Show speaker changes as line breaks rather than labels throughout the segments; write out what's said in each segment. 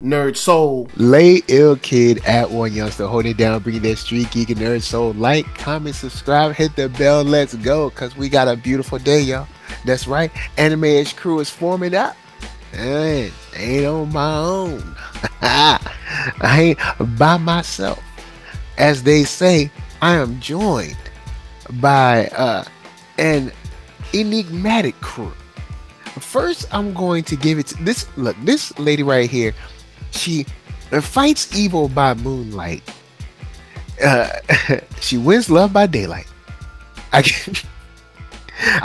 NERDSoul.
Lay ill kid at OneYoungsta, holding it down, bringing that street geek and nerd soul. Like, comment, subscribe, hit the bell. Let's go, cause we got a beautiful day, y'all. That's right. Anime Edge crew is forming up. And ain't on my own. I ain't by myself. As they say, I am joined by an enigmatic crew. First, I'm going to give it to this. Look, this lady right here. She fights evil by moonlight. She wins love by daylight.
I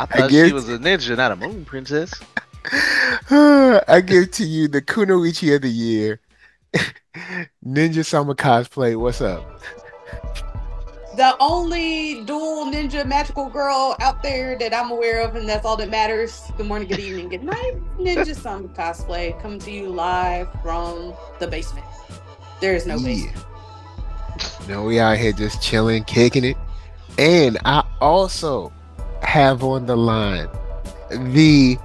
thought she was a ninja, not a moon princess.
I give to you the Kunoichi of the year, Ninja Summer Cosplay. What's up?
The only dual ninja magical girl out there that I'm aware of, and that's all that matters. Good morning, good evening, good night. Ninja Summer Cosplay coming to you live from the basement. There is no basement.
No, we out here just chilling, kicking it. And I also have on the line the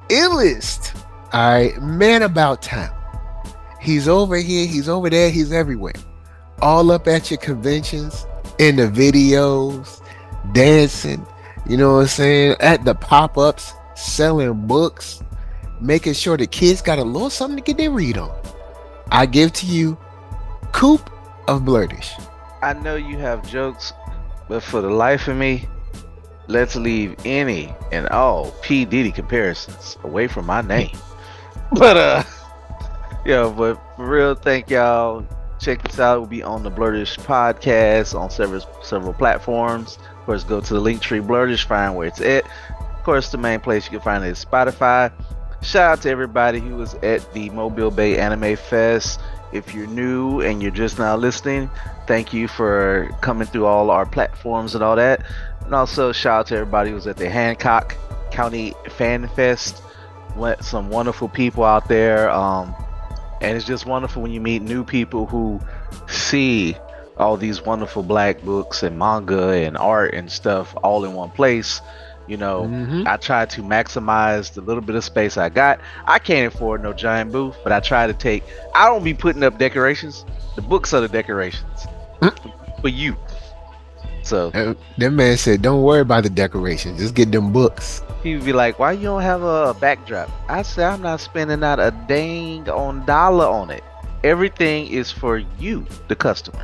illest, all right, man about town. He's over here, he's over there, he's everywhere. All up at your conventions, in the videos, dancing, you know what I'm saying, at the pop-ups, selling books, making sure the kids got a little something to get their read on. I give to you COOP of Blurtish.
I know you have jokes, but for the life of me, let's leave any and all P. Diddy comparisons away from my name. But but for real, thank y'all. Check this out. We'll be on the Blurtish podcast on several platforms. Of course, go to the Linktree Blurtish, find where it's at. Of course, the main place you can find it is Spotify. Shout out to everybody who was at the Mobile Bay Anime Fest. If you're new and you're just now listening, thank you for coming through all our platforms and all that. And also shout out to everybody who was at the Hancock County Fan Fest. Some wonderful people out there. And it's just wonderful when you meet new people who see all these wonderful black books and manga and art and stuff all in one place. You know, I try to maximize the little bit of space I got. I can't afford no giant booth, but I try to take. I don't be putting up decorations. The books are the decorations for you. So
that man said, "Don't worry about the decorations. Just get them books."
He'd be like, "Why you don't have a backdrop?" I said, "I'm not spending out a dang on dollar on it. Everything is for you, the customer."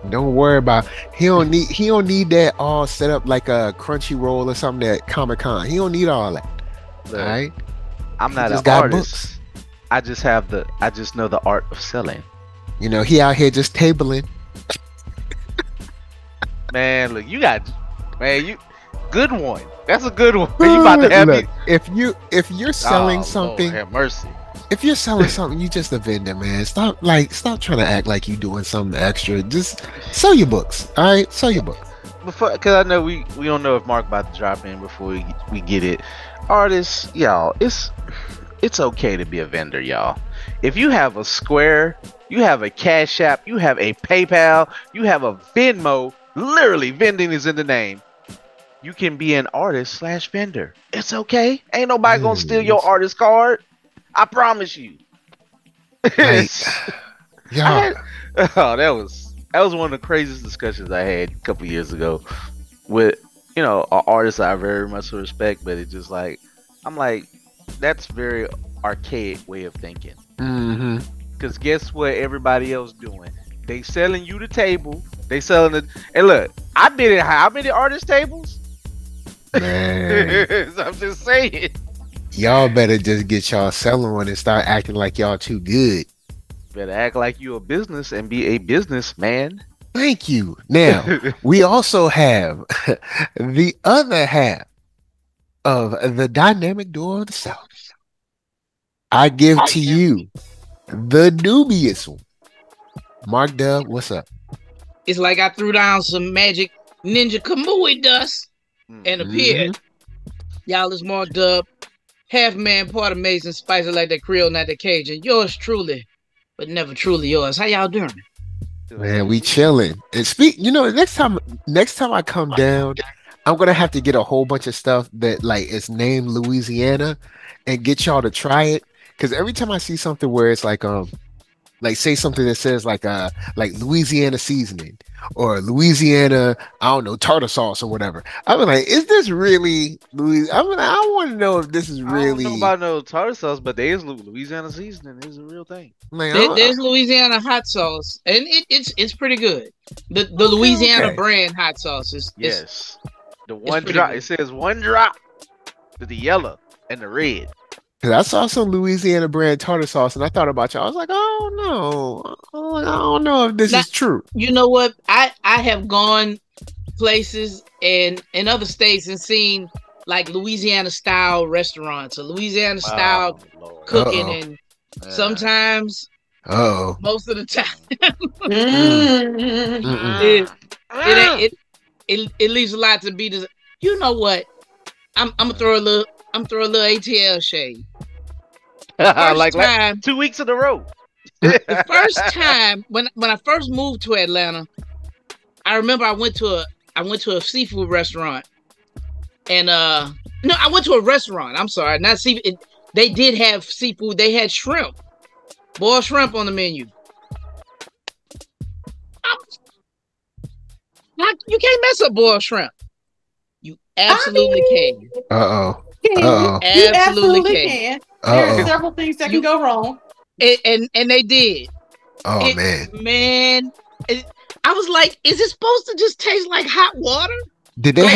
Don't worry about. He don't need that all set up like a Crunchyroll or something at Comic-Con. He don't need all that.
Look,
all right.
I'm not an artist. I just know the art of selling.
You know, he out here just tabling.
Man, look, good one. That's a good one. You about to have
look, if you're selling something,
Lord, have mercy.
If you're selling something, you just a vendor, man. Stop trying to act like you doing something extra. Just sell your books, all right? Sell your books.
Because I know we don't know if Mark about to drop in before we get it. Artists, y'all, it's okay to be a vendor, y'all. If you have a Square, you have a Cash App, you have a PayPal, you have a Venmo. Literally, vending is in the name. You can be an artist/vendor. It's okay. Ain't nobody gonna steal your artist card. I promise you.
Like, yeah.
That was one of the craziest discussions I had a couple years ago with an artist I very much respect, but it's just like I'm like, that's very archaic way of thinking. Because guess what everybody else doing? They selling you the table. They selling it. And look, I've been at how many artist tables?
Man.
I'm just saying.
Y'all better just get y'all selling one and start acting like y'all too good.
Better act like you a business and be a businessman.
Thank you. Now, we also have the other half of the dynamic duo of the South. I give to you the dubious one. Mark Dub, what's up?
It's like I threw down some magic ninja Kamui dust and appeared. Y'all, is Mark Dub. Half man, part amazing, spicy like that Creole, not that Cajun. Yours truly, but never truly yours. How y'all doing?
Man, we chilling. And next time I come down, I'm gonna have to get a whole bunch of stuff that like is named Louisiana and get y'all to try it. because every time I see something where it's like say something that says like Louisiana seasoning or Louisiana, I don't know, tartar sauce or whatever. I was like, is this really Louis? I mean, I want to know if this is
I don't know
really
about no tartar sauce, but there is Louisiana seasoning. It's a real thing.
like
There's Louisiana hot sauce, and it's pretty good. The Louisiana brand hot sauce is
Yes, the one drop.
good.
It says one drop to the yellow and the red.
because I saw some Louisiana brand tartar sauce and I thought about you. I was like, oh no, I don't know if this
Now,
is true.
you know what? I have gone places and in other states and seen like Louisiana style restaurants or Louisiana style
Oh, Lord.
cooking,
Uh-oh.
and sometimes,
Oh,
most of the time,
Mm.
it leaves a lot to be desired. You know what? I'm gonna throw a little ATL shade.
like
time-
2 weeks in a row.
The first time when I first moved to Atlanta, I remember I went to a seafood restaurant, and no, I went to a restaurant. I'm sorry, not seafood. They did have seafood. They had shrimp, boiled shrimp on the menu. You can't mess up boiled shrimp. You absolutely can.
uh-oh.
You
Absolutely
absolutely
can.
can. There are
Uh-oh.
several things that can go wrong.
And they did.
Oh man.
I was like, is it supposed to just taste like hot water?
Did they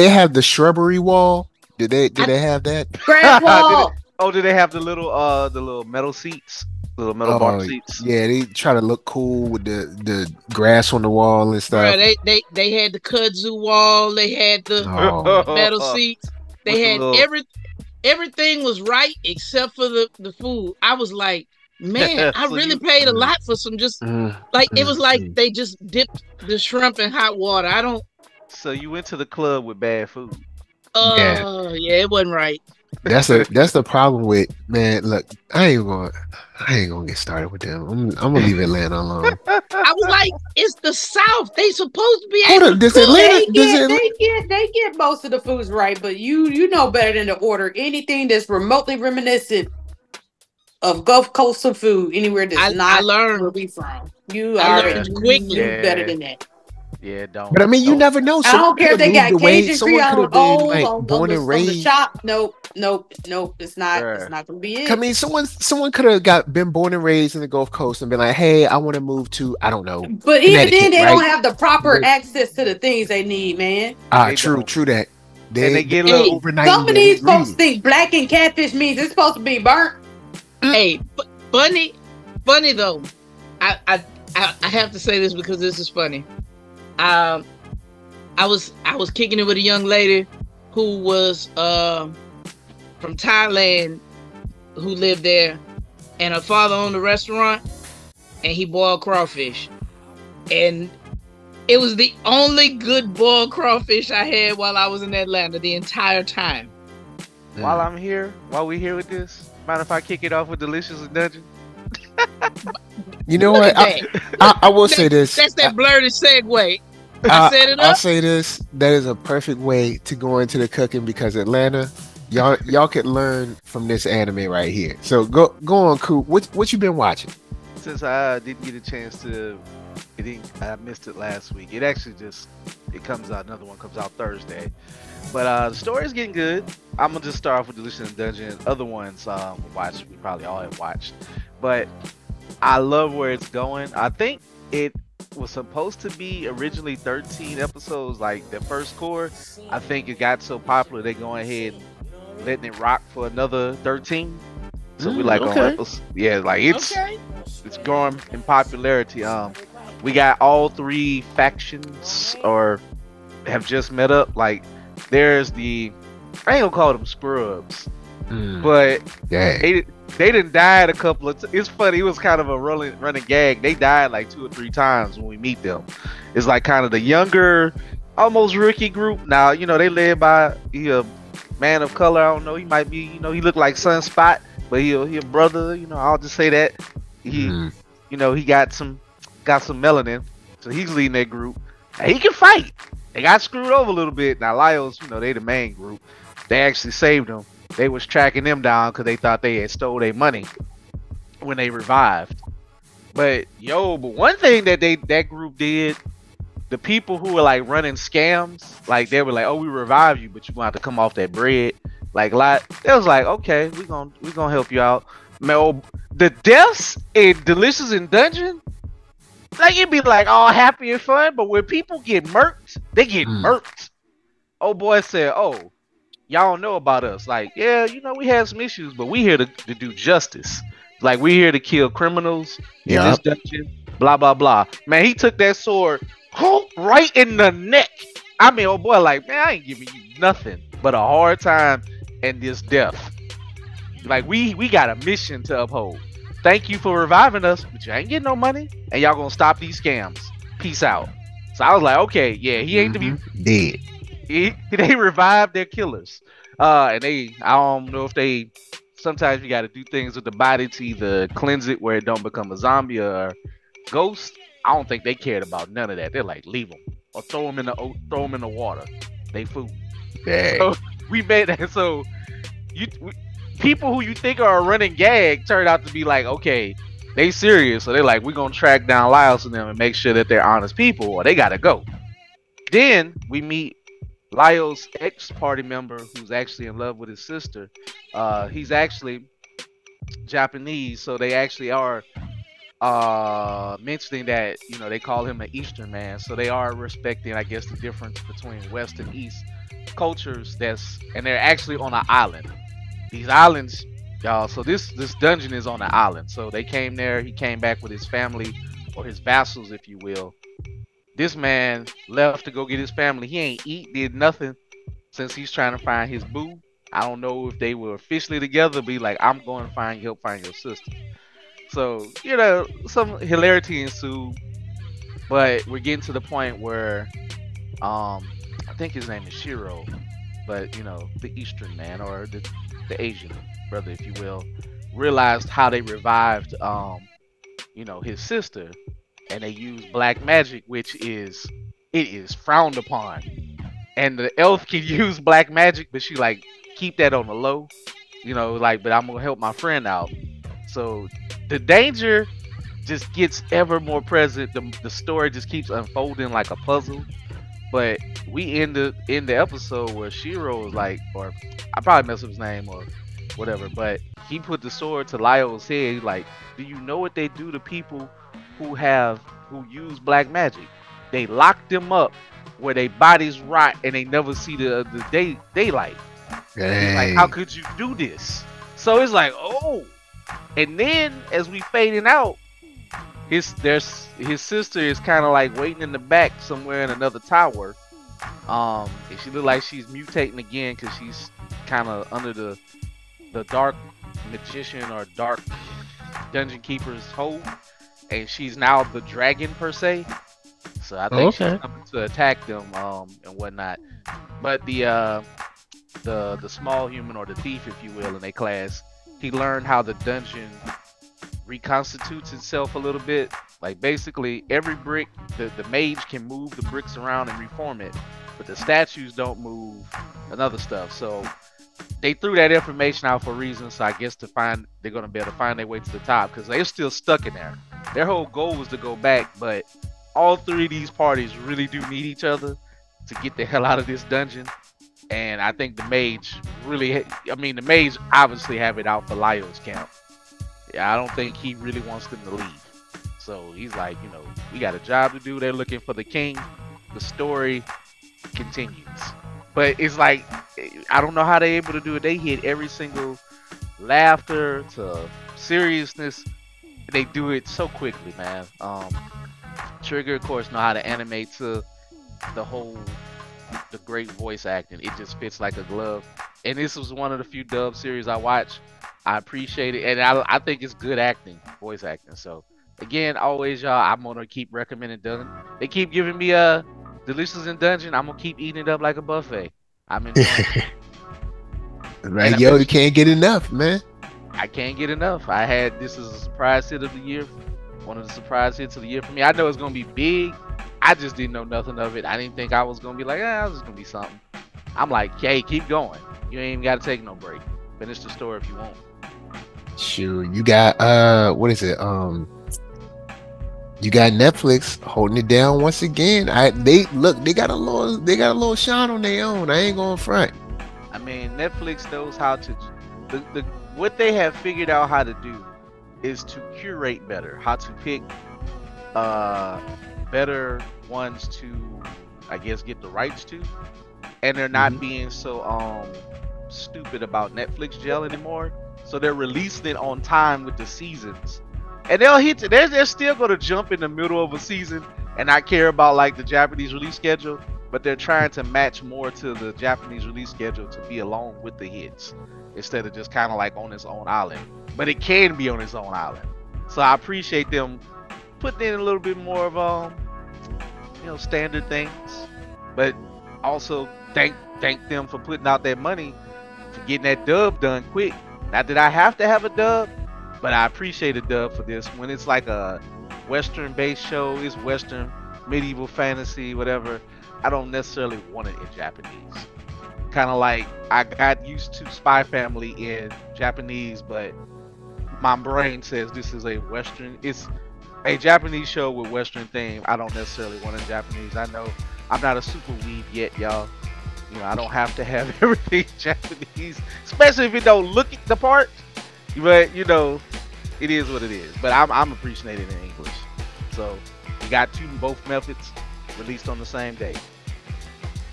have the shrubbery wall? Did they have that?
Grass wall.
Did they have the little metal seats? Little metal bar seats?
Yeah, they try to look cool with the grass on the wall and stuff.
Bruh, they had the kudzu wall. They had the
Oh.
metal seats. They
With
had
the
everything was right except for the food. I was like, man, I
So
really
you-
paid a lot for some just like it was like they just dipped the shrimp in hot water. I don't.
So you went to the club with bad food.
Yeah, it wasn't right.
That's the problem with, man. Look, I ain't gonna get started with them. I'm gonna leave Atlanta alone.
I was like, it's the South. They supposed to be
Hold
able
up,
to
does
cook.
Atlanta?
They get most of the foods right, but you know better than to order anything that's remotely reminiscent of Gulf Coast of food anywhere that's
I learned
where we from. You
I
already
learned quickly.
knew better than that.
Yeah, don't.
But I mean, you never know.
I don't care if they got Cajun
Someone could
Creole
have been
old
like
on
born and
the
raised.
shop. Nope. It's not.
Sure.
It's not gonna be it.
I mean, someone could have been born and raised in the Gulf Coast and been like, "Hey, I want to move to, I don't know."
But even then,
Connecticut,
they
right?
don't have the proper
They-
access to the things they need, man.
They
True
don't.
that.
And they get a little
overnight.
Some of these folks think black and catfish means it's supposed to be burnt.
Hey, funny though. I have to say this because this is funny. I was kicking it with a young lady who was from Thailand, who lived there, and her father owned a restaurant, and he boiled crawfish, and it was the only good boiled crawfish I had while I was in Atlanta the entire time.
While we're here with this, mind if I kick it off with Delicious and Dungeon?
You know
Look
what?
at
I will say this.
That's that blurry segue. I set it
I'll
up.
say this. That is a perfect way to go into the cooking because Atlanta, y'all could learn from this anime right here. So go on, Coop. What you been watching?
Since I didn't get a chance to, I missed it last week. It actually comes out. Another one comes out Thursday. But the story is getting good. I'm gonna just start off with Delicious and Dungeon. Other ones we probably all have watched. But I love where it's going. I think it was supposed to be originally 13 episodes, like the first core. I think it got so popular they going ahead and letting it rock for another 13. So we like on episodes. Yeah, like it's growing in popularity. We got all three factions or have just met up. Like there's I ain't gonna call them scrubs, but they didn't die a couple of it's funny, it was kind of a running gag. They died like 2 or 3 times when we meet them. It's like kind of the younger, almost rookie group. Now, they led by a man of color. I don't know, he might be, he looked like Sunspot, but he a brother, I'll just say that. He he got some melanin, so he's leading that group. Now, he can fight. They got screwed over a little bit. Now Lyos, they the main group. They actually saved him. they was tracking them down because they thought they had stole their money when they revived. But one thing that that group did, the people who were like running scams, like they were like, oh, we revive you, but you gonna have to come off that bread. Like, it was like, okay, we gonna help you out. Man, the deaths in Delicious in Dungeon, like it'd be like all happy and fun, but when people get murked, they get murked. Oh boy said, oh, y'all don't know about us. Like, yeah, we had some issues, but we here to do justice. Like, we here to kill criminals in this dungeon. Blah blah blah. Man, he took that sword right in the neck. I mean, oh boy, like, man, I ain't giving you nothing but a hard time and this death. Like, we got a mission to uphold. Thank you for reviving us, but you ain't getting no money, and y'all gonna stop these scams. Peace out. So I was like, okay, yeah, he ain't to be
dead.
They revived their killers, and I don't know if they. Sometimes you got to do things with the body to either cleanse it where it don't become a zombie or ghost. I don't think they cared about none of that. They're like, leave them or throw them in the water. They food. So we made that. So people who you think are a running gag turned out to be like, okay, they serious. So they're like, we're gonna track down Lyles and them and make sure that they're honest people, or they gotta go. Then we meet Lyle's ex-party member who's actually in love with his sister. He's actually Japanese, so they actually are mentioning that, they call him an Eastern man, so they are respecting, I guess, the difference between West and East cultures. And they're actually on an island. These islands, y'all, so this dungeon is on an island. So they came there, he came back with his family, or his vassals, if you will. This man left to go get his family. He ain't did nothing since he's trying to find his boo. I don't know if they were officially together, but like, I'm going to help find your sister. So, some hilarity ensued, but we're getting to the point where, I think his name is Shiro, but the Eastern man, or the Asian brother, if you will, realized how they revived, his sister. And they use black magic, which is frowned upon. And the elf can use black magic, but she like keep that on the low, but I'm gonna help my friend out. So the danger just gets ever more present. The story just keeps unfolding like a puzzle. But we end the episode where Shiro was like, or I probably messed up his name or whatever, but he put the sword to Lyle's head. He's like, do you know what they do to people who use black magic? They lock them up where their bodies rot and they never see the daylight. He's like, how could you do this? So it's like, oh. And then as we fading out, his sister is kind of like waiting in the back somewhere in another tower. And she look like she's mutating again because she's kind of under the dark magician or dark dungeon keeper's hold. And she's now the dragon per se, so I think she's coming to attack them and whatnot. But the small human, or the thief, if you will, in a class, he learned how the dungeon reconstitutes itself a little bit. Like basically every brick, the mage can move the bricks around and reform it, but the statues don't move and other stuff. So they threw that information out for a reason. So I guess they're gonna be able to find their way to the top because they're still stuck in there. Their whole goal was to go back, but all three of these parties really do need each other to get the hell out of this dungeon. And I think the mage the mage obviously have it out for Lyle's camp. Yeah, I don't think he really wants them to leave. So he's like, we got a job to do. They're looking for the king. The story continues. But it's like, I don't know how they're able to do it. They hit every single laughter to seriousness. They do it so quickly, man. Trigger, of course, know how to animate to the great voice acting. It just fits like a glove. And this was one of the few dub series I watched. I appreciate it, and I think it's good acting, voice acting. So again, always, y'all, I'm gonna keep recommending Dungeon. They keep giving me Delicious in Dungeon. I'm gonna keep eating it up like a buffet. I'm enjoying it.
Right, you can't get enough, man.
I can't get enough. This is a surprise hit of the year. One of the surprise hits of the year for me. I know it's gonna be big. I just didn't know nothing of it. I didn't think I was gonna be like, this is gonna be something. I'm like, hey, keep going. You ain't even gotta take no break. Finish the story if you want.
Shoot, you got what is it? You got Netflix holding it down once again. They got a little shine on their own. I ain't going front.
I mean, Netflix knows how to what they have figured out how to do is to curate better, how to pick better ones to, I guess, get the rights to, and they're not being so stupid about Netflix jail anymore. So they're releasing it on time with the seasons, and they're still going to jump in the middle of a season and not care about like the Japanese release schedule, but they're trying to match more to the Japanese release schedule to be along with the hits instead of just kind of like on its own island. But it can be on its own island. So I appreciate them putting in a little bit more of standard things, but also thank them for putting out that money for getting that dub done quick. Not that I have to have a dub, but I appreciate a dub for this. When it's like a Western based show, it's Western, medieval fantasy, whatever, I don't necessarily want it in Japanese. Kind of like I got used to Spy Family in Japanese, but my brain says this is a Western. It's a Japanese show with Western theme. I don't necessarily want it in Japanese. I know I'm not a super weeb yet, y'all. You know, I don't have to have everything Japanese, especially if it don't look the part. But you know, it is what it is. But I'm appreciating it in English. So we got both methods released on the same day.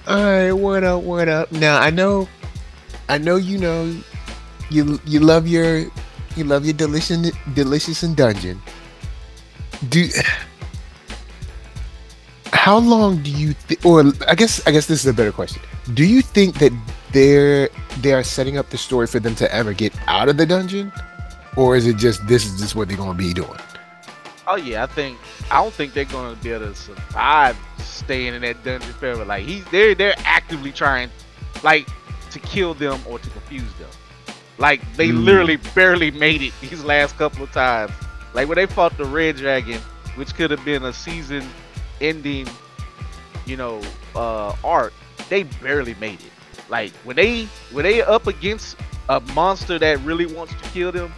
All right, what up? Now I know you love your delicious and dungeon. How long do you or I guess this is a better question. Do you think that they are setting up the story for them to ever get out of the dungeon, or is it just this is just what they're going to be doing?
Oh yeah, I don't think they're going to be able to survive staying in that dungeon forever. Like they're actively trying like to kill them or to confuse them. Like they literally barely made it these last couple of times. Like when they fought the Red Dragon, which could have been a season ending, arc, they barely made it. Like when they up against a monster that really wants to kill them,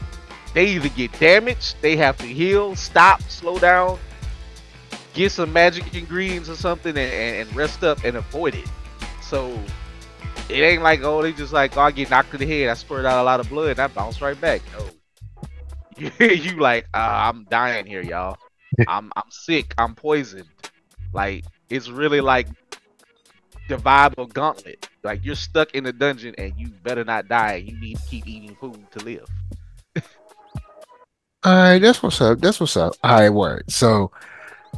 they either get damaged, they have to heal, stop, slow down, get some magic ingredients or something, and rest up and avoid it. So it ain't like, they just like, I get knocked to the head, I squirt out a lot of blood, and I bounce right back. No, you like, I'm dying here, y'all. I'm sick, I'm poisoned. Like it's really like the vibe of Gauntlet. Like you're stuck in the dungeon and you better not die. You need to keep eating food to live.
All right, that's what's up. All right, word. So,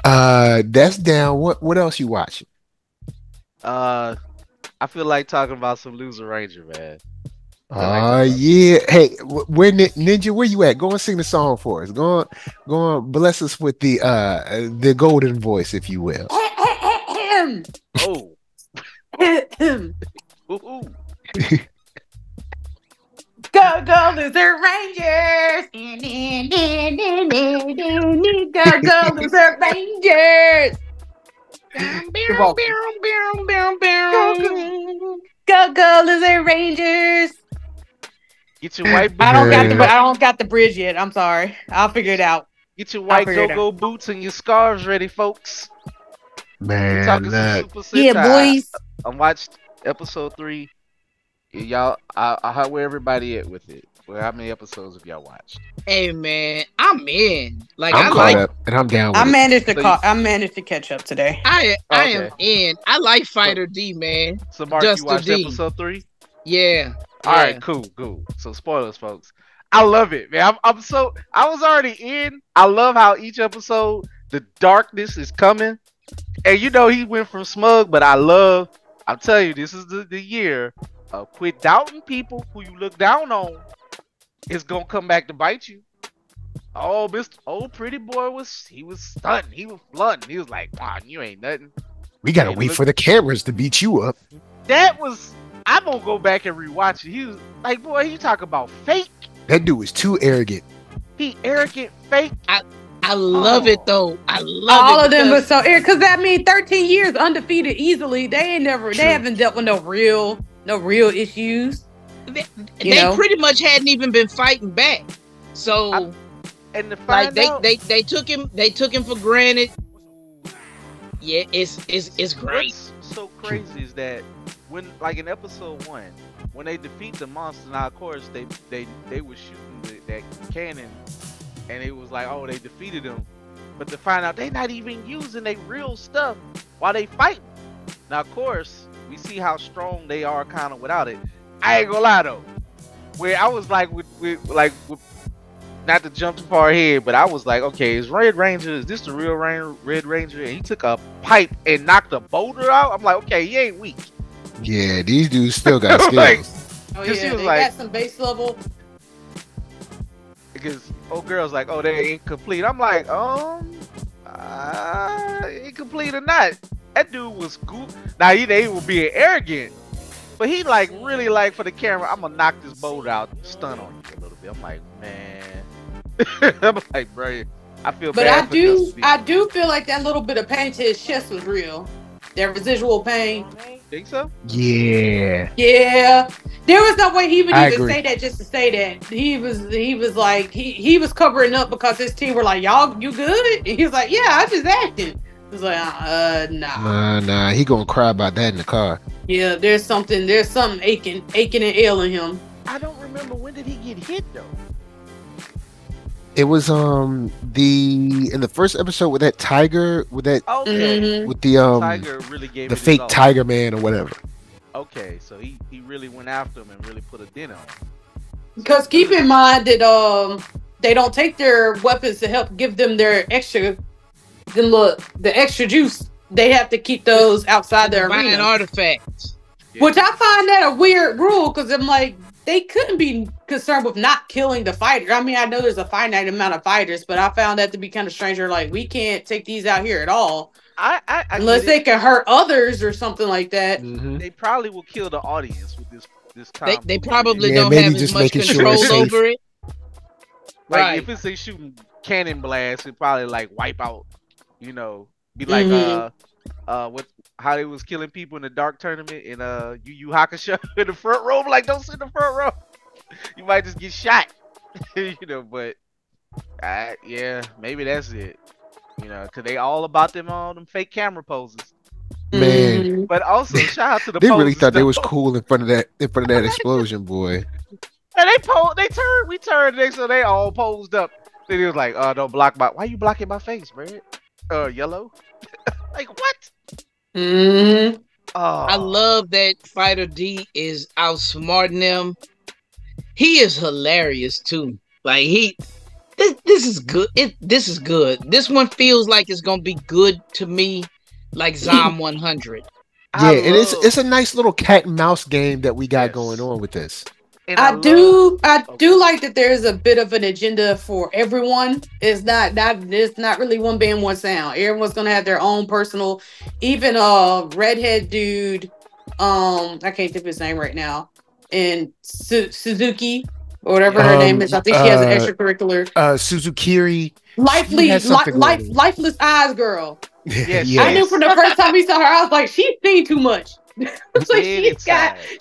that's down. What else you watching?
I feel like talking about some Loser Ranger, man.
Yeah. Hey, where Ninja? Where you at? Go and sing the song for us. Go on, bless us with the golden voice, if you will.
Oh. Ooh.
Go Loser Rangers! Go Loser Rangers! Go Loser Rangers!
Get your white boots.
I don't got the bridge yet. I'm sorry. I'll figure it out.
Get your white go-go boots and your scarves ready, folks.
Man,
yeah, boys.
I watched episode 3. Y'all, where everybody at with it? Well, how many episodes have y'all watched?
Hey man, I'm in. Like
I'm caught up and I'm down.
I managed to catch up today.
I am in. I like Fighter D, man.
So Mark, you watched episode 3?
Yeah.
All right, cool. So spoilers, folks. I love it, man. I was already in. I love how each episode the darkness is coming, and he went from smug, but I'm telling you, this is the year of quit doubting people who you look down on. It's gonna come back to bite you. Oh, Mr. Old Pretty Boy was stunting. He was flooding. He was like, wow, you ain't nothing.
We gotta wait for the cameras to beat you up.
I'm gonna go back and rewatch it. He was like, boy, you talk about fake.
That dude was too arrogant.
He arrogant, fake.
I love it though. I love
all of them were so arrogant because that means 13 years undefeated easily. They haven't dealt with no real issues.
They pretty much hadn't even been fighting back. So,
and to
like
find out,
they took him for granted. Yeah, it's great.
What's so crazy is that when, like in episode 1, when they defeat the monster, now of course they were shooting that cannon, and it was like, oh, they defeated them, but to find out they not even using their real stuff while they fighting. Now of course we see how strong they are kind of without it. I ain't gonna lie though, where I was like with not to jump too far ahead, but I was like, okay, is this the real Red Ranger? And he took a pipe and knocked a boulder out. I'm like, okay, he ain't weak.
Yeah, these dudes still got skills.
Like,
oh yeah, they got some base level.
Because old girl's like, oh, they're incomplete. I'm like, incomplete or not? That dude was cool. Now they were being arrogant, but he like really like for the camera, I'm gonna knock this boulder out, stun on you a little bit. I'm like, man. I'm like, bro, I feel
but
bad.
But I do feel like that little bit of pain to his chest was real. That residual pain.
Think so?
Yeah.
Yeah. There was no way he would even say that just to say that. He was like he was covering up because his team were like, y'all, you good? And he was like, yeah, I just acting. He was like, nah.
Nah. He gonna cry about that in the car.
Yeah, there's something aching and ailing him.
I don't remember, when did he get hit though?
It was in the first episode with that tiger with the
tiger really gave
the fake tiger man or whatever.
Okay, so he really went after him and really put a dent on him.
Because keep in mind that they don't take their weapons to help give them their extra the extra juice. They have to keep those outside their arena.
Artifacts.
Yeah. Which I find that a weird rule, because I'm like, they couldn't be concerned with not killing the fighter. I mean, I know there's a finite amount of fighters, but I found that to be kind of strange. Like, we can't take these out here at all. Unless they can hurt others or something like that.
Mm-hmm.
They probably will kill the audience with this time.
They probably don't have as much control over it.
Like,
right.
if it's a shooting cannon blast, it probably like wipe out, be like how they was killing people in the dark tournament in Yu Yu Hakusho in the front row. Like, don't sit in the front row. You might just get shot. But yeah, maybe that's it. Cause they all about them fake camera poses.
Man.
But also shout out to the
They
poses,
really thought they was cool in front of that explosion, boy.
And we turned, so they all posed up. Then he was like, don't block why you blocking my face, man? Yellow? Like, what?
Mm-hmm.
Oh.
I love that Fighter D is outsmarting them. He is hilarious too. Like, this is good. This is good. This one feels like it's gonna be good to me, like Zom 100.
Yeah, and it's a nice little cat and mouse game that we got going on with this.
And I do like that there's a bit of an agenda for everyone. It's not really one band, one sound. Everyone's gonna have their own personal. Even redhead dude, I can't think of his name right now, and Suzuki or whatever her name is. I think she has an extracurricular.
Suzukiri.
Lifeless eyes girl.
Yes.
I knew from the first time we saw her, I was like, she's seen too much. It's like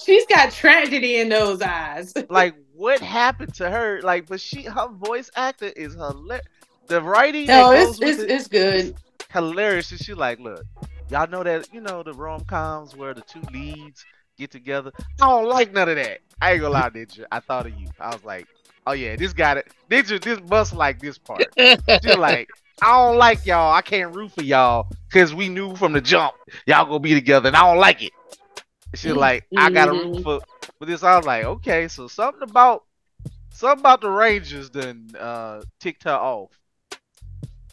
she's got tragedy in those eyes.
Like, what happened to her? Like, but her voice acting is hilarious. The writing,
it's good,
hilarious. And she's like, look, y'all know that the rom-coms where the two leads get together. I don't like none of that. I ain't gonna lie, Ninja. I thought of you. I was like, oh yeah, this got it. Ninja, this must like this part. She's like, I don't like y'all. I can't root for y'all because we knew from the jump y'all gonna be together, and I don't like it. She's like, I gotta root for this. I was like, okay, so something about the Rangers done ticked her off.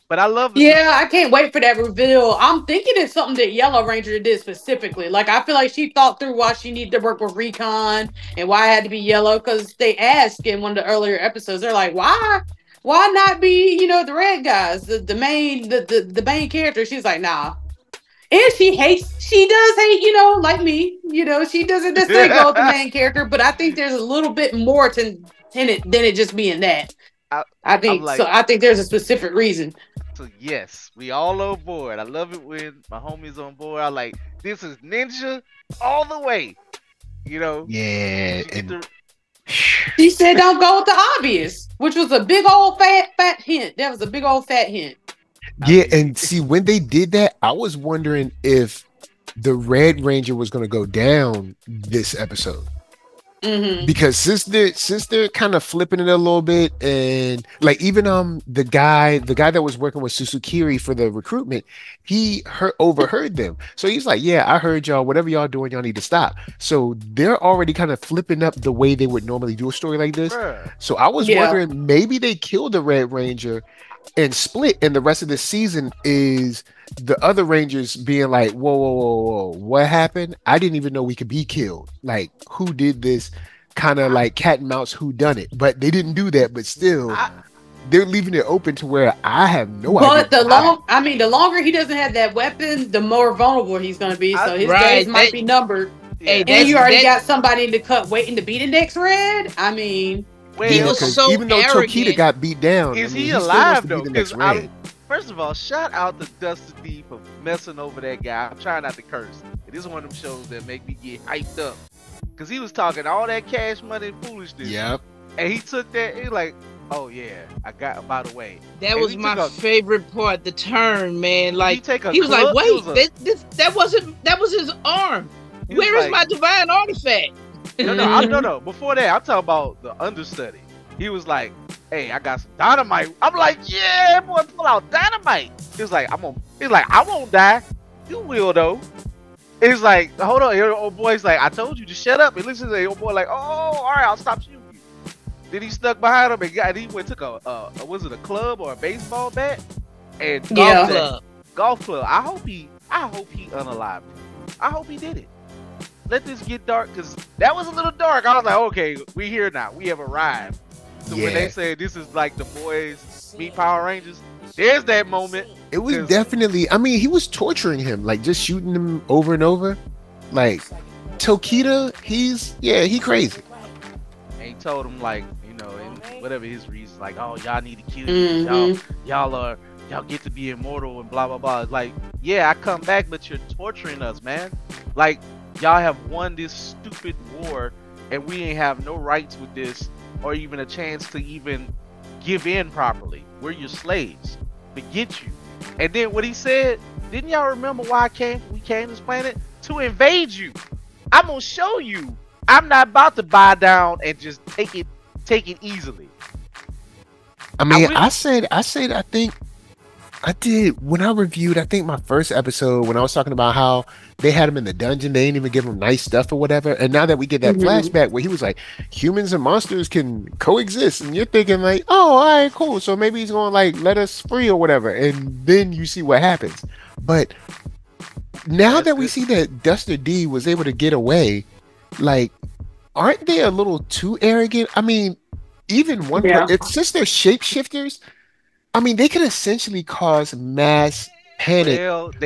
But I love it.
Yeah, I can't wait for that reveal. I'm thinking it's something that Yellow Ranger did specifically. Like, I feel like she thought through why she needed to work with Recon and why it had to be yellow. Because they asked in one of the earlier episodes, they're like, why not be, the red guys, the main character? She's like, nah. And she does hate, like me, she doesn't necessarily go with the main character, but I think there's a little bit more in it than it just being that. I think there's a specific reason.
So yes, we all on board. I love it when my homie's on board. I like, this is Ninja all the way. You know?
Yeah,
You get
and
She said don't go with the obvious, which was a big old fat hint. That was a big old fat hint.
yeah, and see when they did that, I was wondering if the Red Ranger was going to go down this episode. Because since they're kind of flipping it a little bit, and like even the guy that was working with Susukiri for the recruitment, he overheard them. So he's like, yeah, I heard y'all. Whatever y'all doing, y'all need to stop. So they're already kind of flipping up the way they would normally do a story like this. So I was wondering, maybe they killed the Red Ranger and split, and the rest of the season is the other Rangers being like, whoa, what happened? I didn't even know we could be killed. Like, who did this? Kind of like cat and mouse, who done it? But they didn't do that. But still, they're leaving it open to where I have no idea.
But the longer he doesn't have that weapon, the more vulnerable he's going to be. So his days might be numbered.
Hey,
and you already got somebody in the cut waiting to be the next Red. I mean,
he was so
even though
arrogant.
Tokita got beat down,
is he
he
alive though?
Because
first of all, shout out to Dusty D for messing over that guy. I'm trying not to curse. It is one of them shows that make me get hyped up. Cause he was talking all that cash money and foolishness.
Yep.
And he took that. He like, oh yeah, I got. By the way,
that was my favorite part. The turn, man. Like he was
club?
like, wait, that was his arm. Where is my divine artifact?
No. Before that, I'm talking about the understudy. He was like, hey, I got some dynamite. I'm like, yeah, boy, pull out dynamite. He was like, I won't die. You will though. He's like, hold on, old boy's like, I told you to shut up. And listen to the old boy like, oh, all right, I'll stop shooting you. Then he stuck behind him and he went took a was it a club or a baseball bat and golf club. I hope he unalived him. I hope he did it. Let this get dark, because that was a little dark. I was like, okay, we here now. We have arrived. So when they say this is like the boys meet Power Rangers, there's that moment.
It was definitely, I mean, he was torturing him, like just shooting him over and over. Like Tokita, he crazy.
And he told him like, and whatever his reasons, like, oh, y'all need to kill you. Y'all get to be immortal and blah blah blah. It's like, yeah, I come back, but you're torturing us, man. Like, y'all have won this stupid war, and we ain't have no rights with this, or even a chance to even give in properly. We're your slaves. Forget you. And then what he said, didn't y'all remember why we came to this planet? To invade you. I'm gonna show you. I'm not about to buy down and just take it easily.
I mean, I think I did when I reviewed, I think my first episode, when I was talking about how they had him in the dungeon, they didn't even give him nice stuff or whatever. And now that we get that flashback where he was like, humans and monsters can coexist, and you're thinking like, oh, all right, cool. So maybe he's gonna like let us free or whatever. And then you see what happens. But now that we see that Duster D was able to get away, like, aren't they a little too arrogant? I mean, even since they're shapeshifters, I mean, they can essentially cause mass panic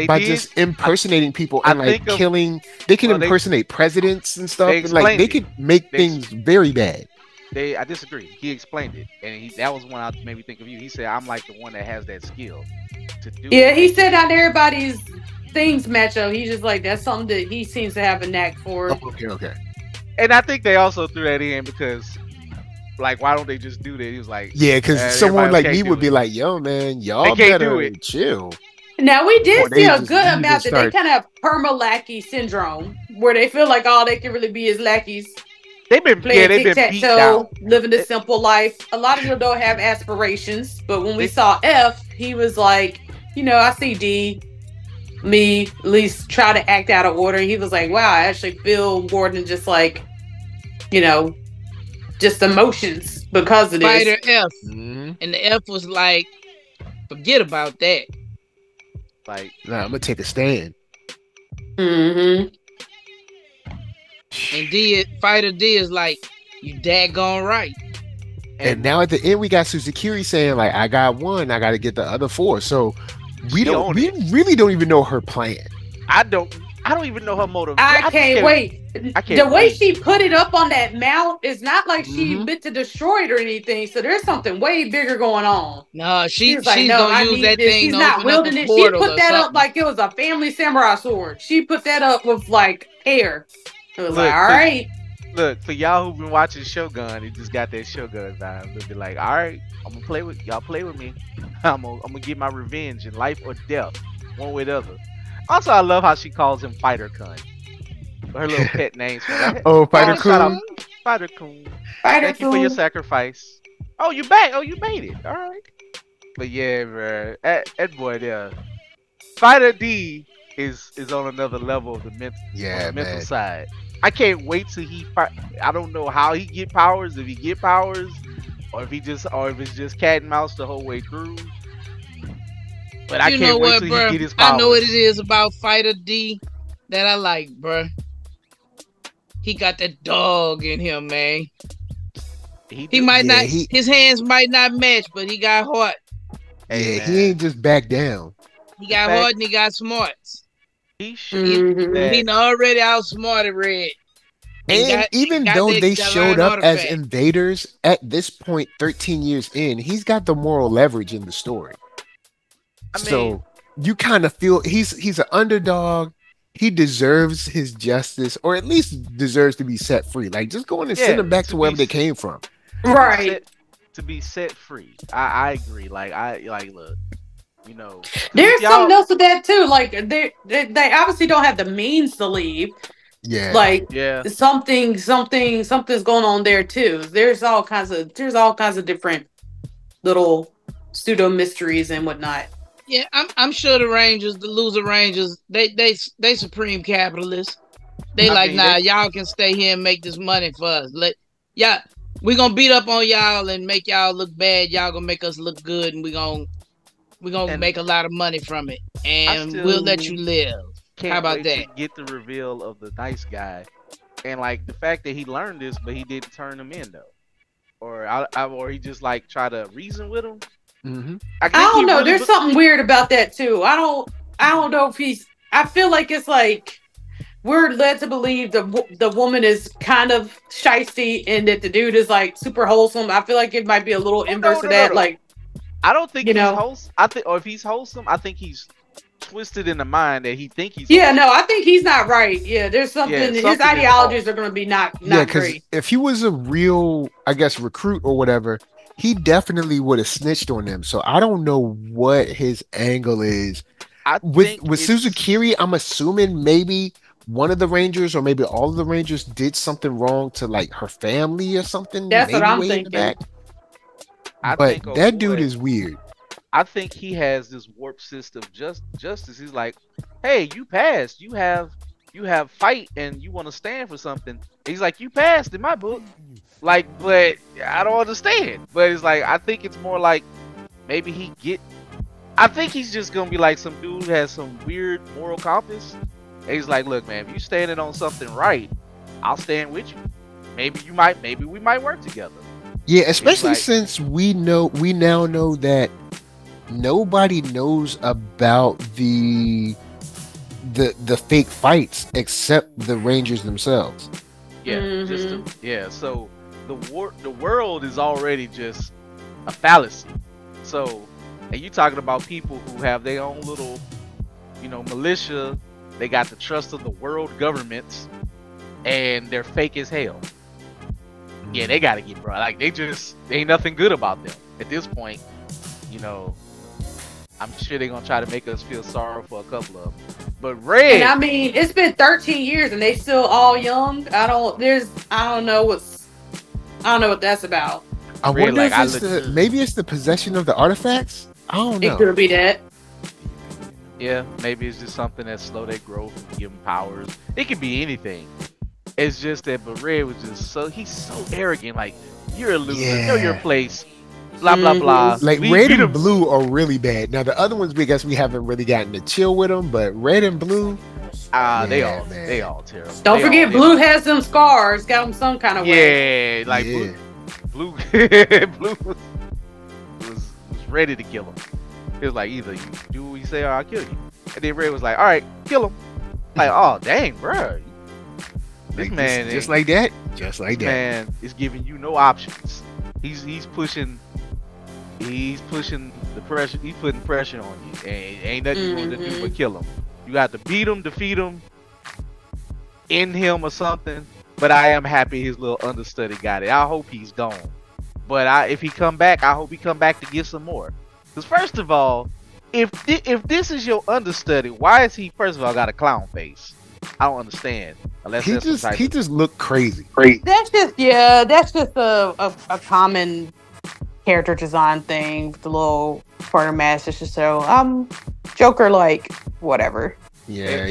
by just impersonating people and like killing. They can impersonate presidents and stuff, and like they could make things very bad.
I disagree. He explained it, and that was one that made me think of you. He said, "I'm like the one that has that skill to do."
Yeah, he said not everybody's things match up. He's just like, that's something that he seems to have a knack for.
Oh, okay.
And I think they also threw that in because, like, why don't they just do that? He was like,
yeah, because someone like me would be like, yo, man, y'all better chill.
Now, we did see a good amount that they kind of have perma-lackey syndrome, where they feel like all they can really be is lackeys.
They've been beat down.
Living a simple life. A lot of them don't have aspirations, but when we saw F, he was like, I see D, me, at least try to act out of order. He was like, wow, I actually feel more than just like, just emotions because of this.
Fighter F. And the F was like, forget about that.
Like,
nah, I'm gonna take a stand.
And Fighter D is like, you daggone right.
And now at the end, we got Susukiri saying like, I got one, I got to get the other four. So we really don't even know her plan.
I don't even know her motive.
I can't wait. The way she put it up on that mount is not like she meant to destroy it or anything. So there's something way bigger going on.
No, she's like, gonna use that thing.
She's not wielding it. She put that up like it was a family samurai sword. She put that up with like hair. It was like, all right.
Look, for y'all who've been watching Shogun, he just got that Shogun vibe. They'll be like, all right, I'm gonna play with y'all. Play with me. I'm gonna get my revenge in life or death, one way or the other. Also, I love how she calls him Fighter Kun. Her little pet names for that.
Oh, Fighter
Shout out,
Kun.
Fighter Kun.
Fighter
Thank you for your
Kun.
sacrifice. Oh, you back? Oh, you made it. All right. But yeah, bro, that boy there, Fighter D is on another level of the mental side. I can't wait till I don't know how he get powers, if he get powers, or if it's just cat and mouse the whole way through. But I can't wait till he get his powers.
I know what it is about Fighter D that I like, bro. He got that dog in him, man. He might not. His hands might not match, but he got heart.
Hey, yeah, he ain't just back down.
He got heart and he got smarts.
He should.
He already outsmarted Red.
And even though they showed up as invaders at this point, 13 years in, he's got the moral leverage in the story. So you kind of feel he's an underdog. He deserves his justice, or at least deserves to be set free. Like, just go in and send them back to wherever they came from.
Right.
To be set free. I agree. Like, look, you know.
There's something else with that too. Like, they obviously don't have the means to leave.
Yeah.
Like, something's going on there too. There's all kinds of different little pseudo mysteries and whatnot.
Yeah, I'm sure the loser Rangers, they supreme capitalists. Y'all can stay here and make this money for us. We're gonna beat up on y'all and make y'all look bad. Y'all gonna make us look good, and we're gonna make a lot of money from it. And we'll let you live. How about that?
To get the reveal of the nice guy, and like the fact that he learned this, but he didn't turn him in though, or he just like try to reason with him.
Mm-hmm.
I don't know. There's something weird about that too. I don't know if I feel like it's like we're led to believe the woman is kind of shysty and that the dude is like super wholesome. I feel like it might be a little inverse of that. Like,
I don't think he's wholesome. Or if he's wholesome, I think he's twisted in the mind that he think he's.
Yeah, no, I think he's not right. Yeah, there's something. His ideologies are going to be not great.
If he was a real, I guess, recruit or whatever, he definitely would have snitched on them. So I don't know what his angle is. With Suzukiri, I'm assuming maybe one of the Rangers or maybe all of the Rangers did something wrong to like her family or something.
That's what I'm thinking.
But that dude is weird.
I think he has this warped system justice. He's like, hey, you passed. You have fight and you want to stand for something. He's like, you passed in my book. Like, but I don't understand. But it's like, I think it's more like maybe I think he's just gonna be like some dude who has some weird moral compass. And he's like, look, man, if you standing on something right, I'll stand with you. Maybe we might work together.
Yeah, especially since we now know that nobody knows about the fake fights except the Rangers themselves.
Yeah, so the world is already just a fallacy. So, and you talking about people who have their own little, militia. They got the trust of the world governments, and they're fake as hell. Yeah, they gotta get brought. Like, they ain't nothing good about them at this point. I'm sure they're gonna try to make us feel sorry for a couple of them. But Red,
and I mean, it's been 13 years and they still all young. I don't know what that's about.
I wonder if maybe it's the possession of the artifacts. I don't know.
It could be that.
Yeah, maybe it's just something that slow their growth and give them powers. It could be anything. It's just that, but Red was just he's so arrogant. Like, you're a loser. Know your place. Blah blah blah.
Like, Red and Blue are really bad. Now the other ones, we haven't really gotten to chill with them, but Red and Blue,
they all terrible.
Don't forget, Blue has some scars. Got them some kind of way.
Yeah, like Blue was ready to kill him. It was like, either you do what you say or I'll kill you. And then Red was like, all right, kill him. Like, oh dang, bro. This man
just like that. Just like that.
Man is giving you no options. He's pushing the pressure. He's putting pressure on you. And ain't nothing you want to do but kill him. You got to beat him, defeat him, in him or something. But I am happy his little understudy got it. I hope he's gone. But if he come back, I hope he come back to get some more. Because first of all, if this is your understudy, why is he first of all got a clown face? I don't understand. Unless
he just looked crazy.
That's just a common character design thing with the little quartermaster. So Joker, like, whatever.
Yeah,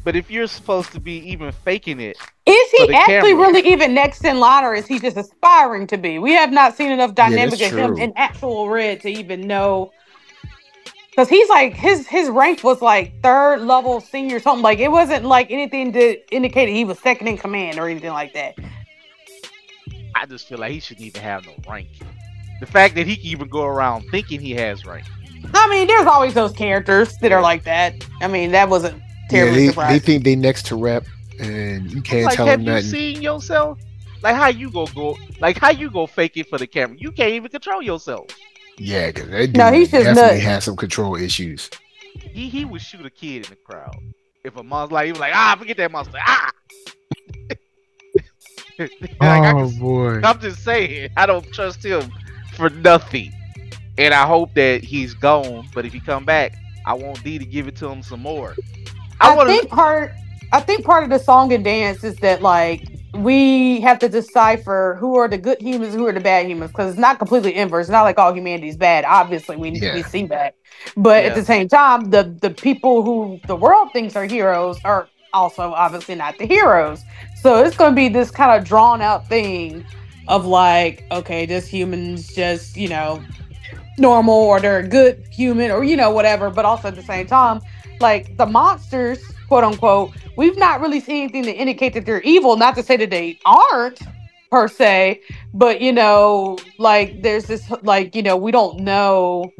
but if you're supposed to be even faking it,
is he actually really even next in line, or is he just aspiring to be? We have not seen enough dynamic of him in actual Red to even know. Because he's like his rank was like 3rd level senior something. Like, it wasn't like anything to indicate he was second in command or anything like that.
I just feel like he shouldn't even have no rank. The fact that he can even go around thinking he has rank.
I mean, there's always those characters that are like that. I mean, that wasn't terribly surprising.
They think they next to rep, and you can't tell them nothing.
Have you seen yourself? Like, how you go fake it for the camera? You can't even control yourself.
Yeah, because that dude definitely has some control issues.
He would shoot a kid in the crowd if a monster he was like, forget that monster.
Boy.
I'm just saying, I don't trust him for nothing. And I hope that he's gone. But if he come back, I want D to give it to him some more. I think
part of the song and dance is that, like, we have to decipher who are the good humans, who are the bad humans, because it's not completely inverse. It's not like all humanity is bad. Obviously, we see that. But at the same time, the people who the world thinks are heroes are also obviously not the heroes. So it's going to be this kind of drawn out thing of like, okay, this human's just, normal, or they're a good human, or, whatever. But also at the same time, like, the monsters, quote unquote, we've not really seen anything to indicate that they're evil. Not to say that they aren't per se, but like, there's this, like, we don't know.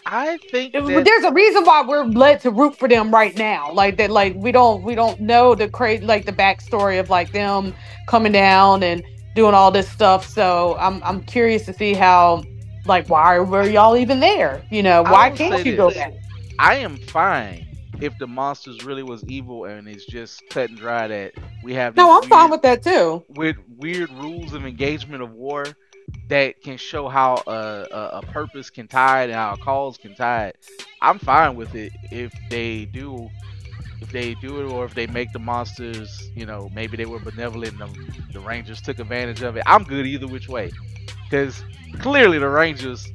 I think
there's a reason why we're led to root for them right now. Like that, like we don't know the like the backstory of like them coming down and doing all this stuff. So I'm curious to see how, like, why were y'all even there? Why can't you go back?
I am fine if the monsters really was evil and it's just cut and dry that we have.
No, I'm fine with that too.
With weird rules of engagement of war that can show how a purpose can tie it and how a cause can tie it. I'm fine with it if they do it, or if they make the monsters, maybe they were benevolent and the Rangers took advantage of it. I'm good either which way, because clearly the Rangers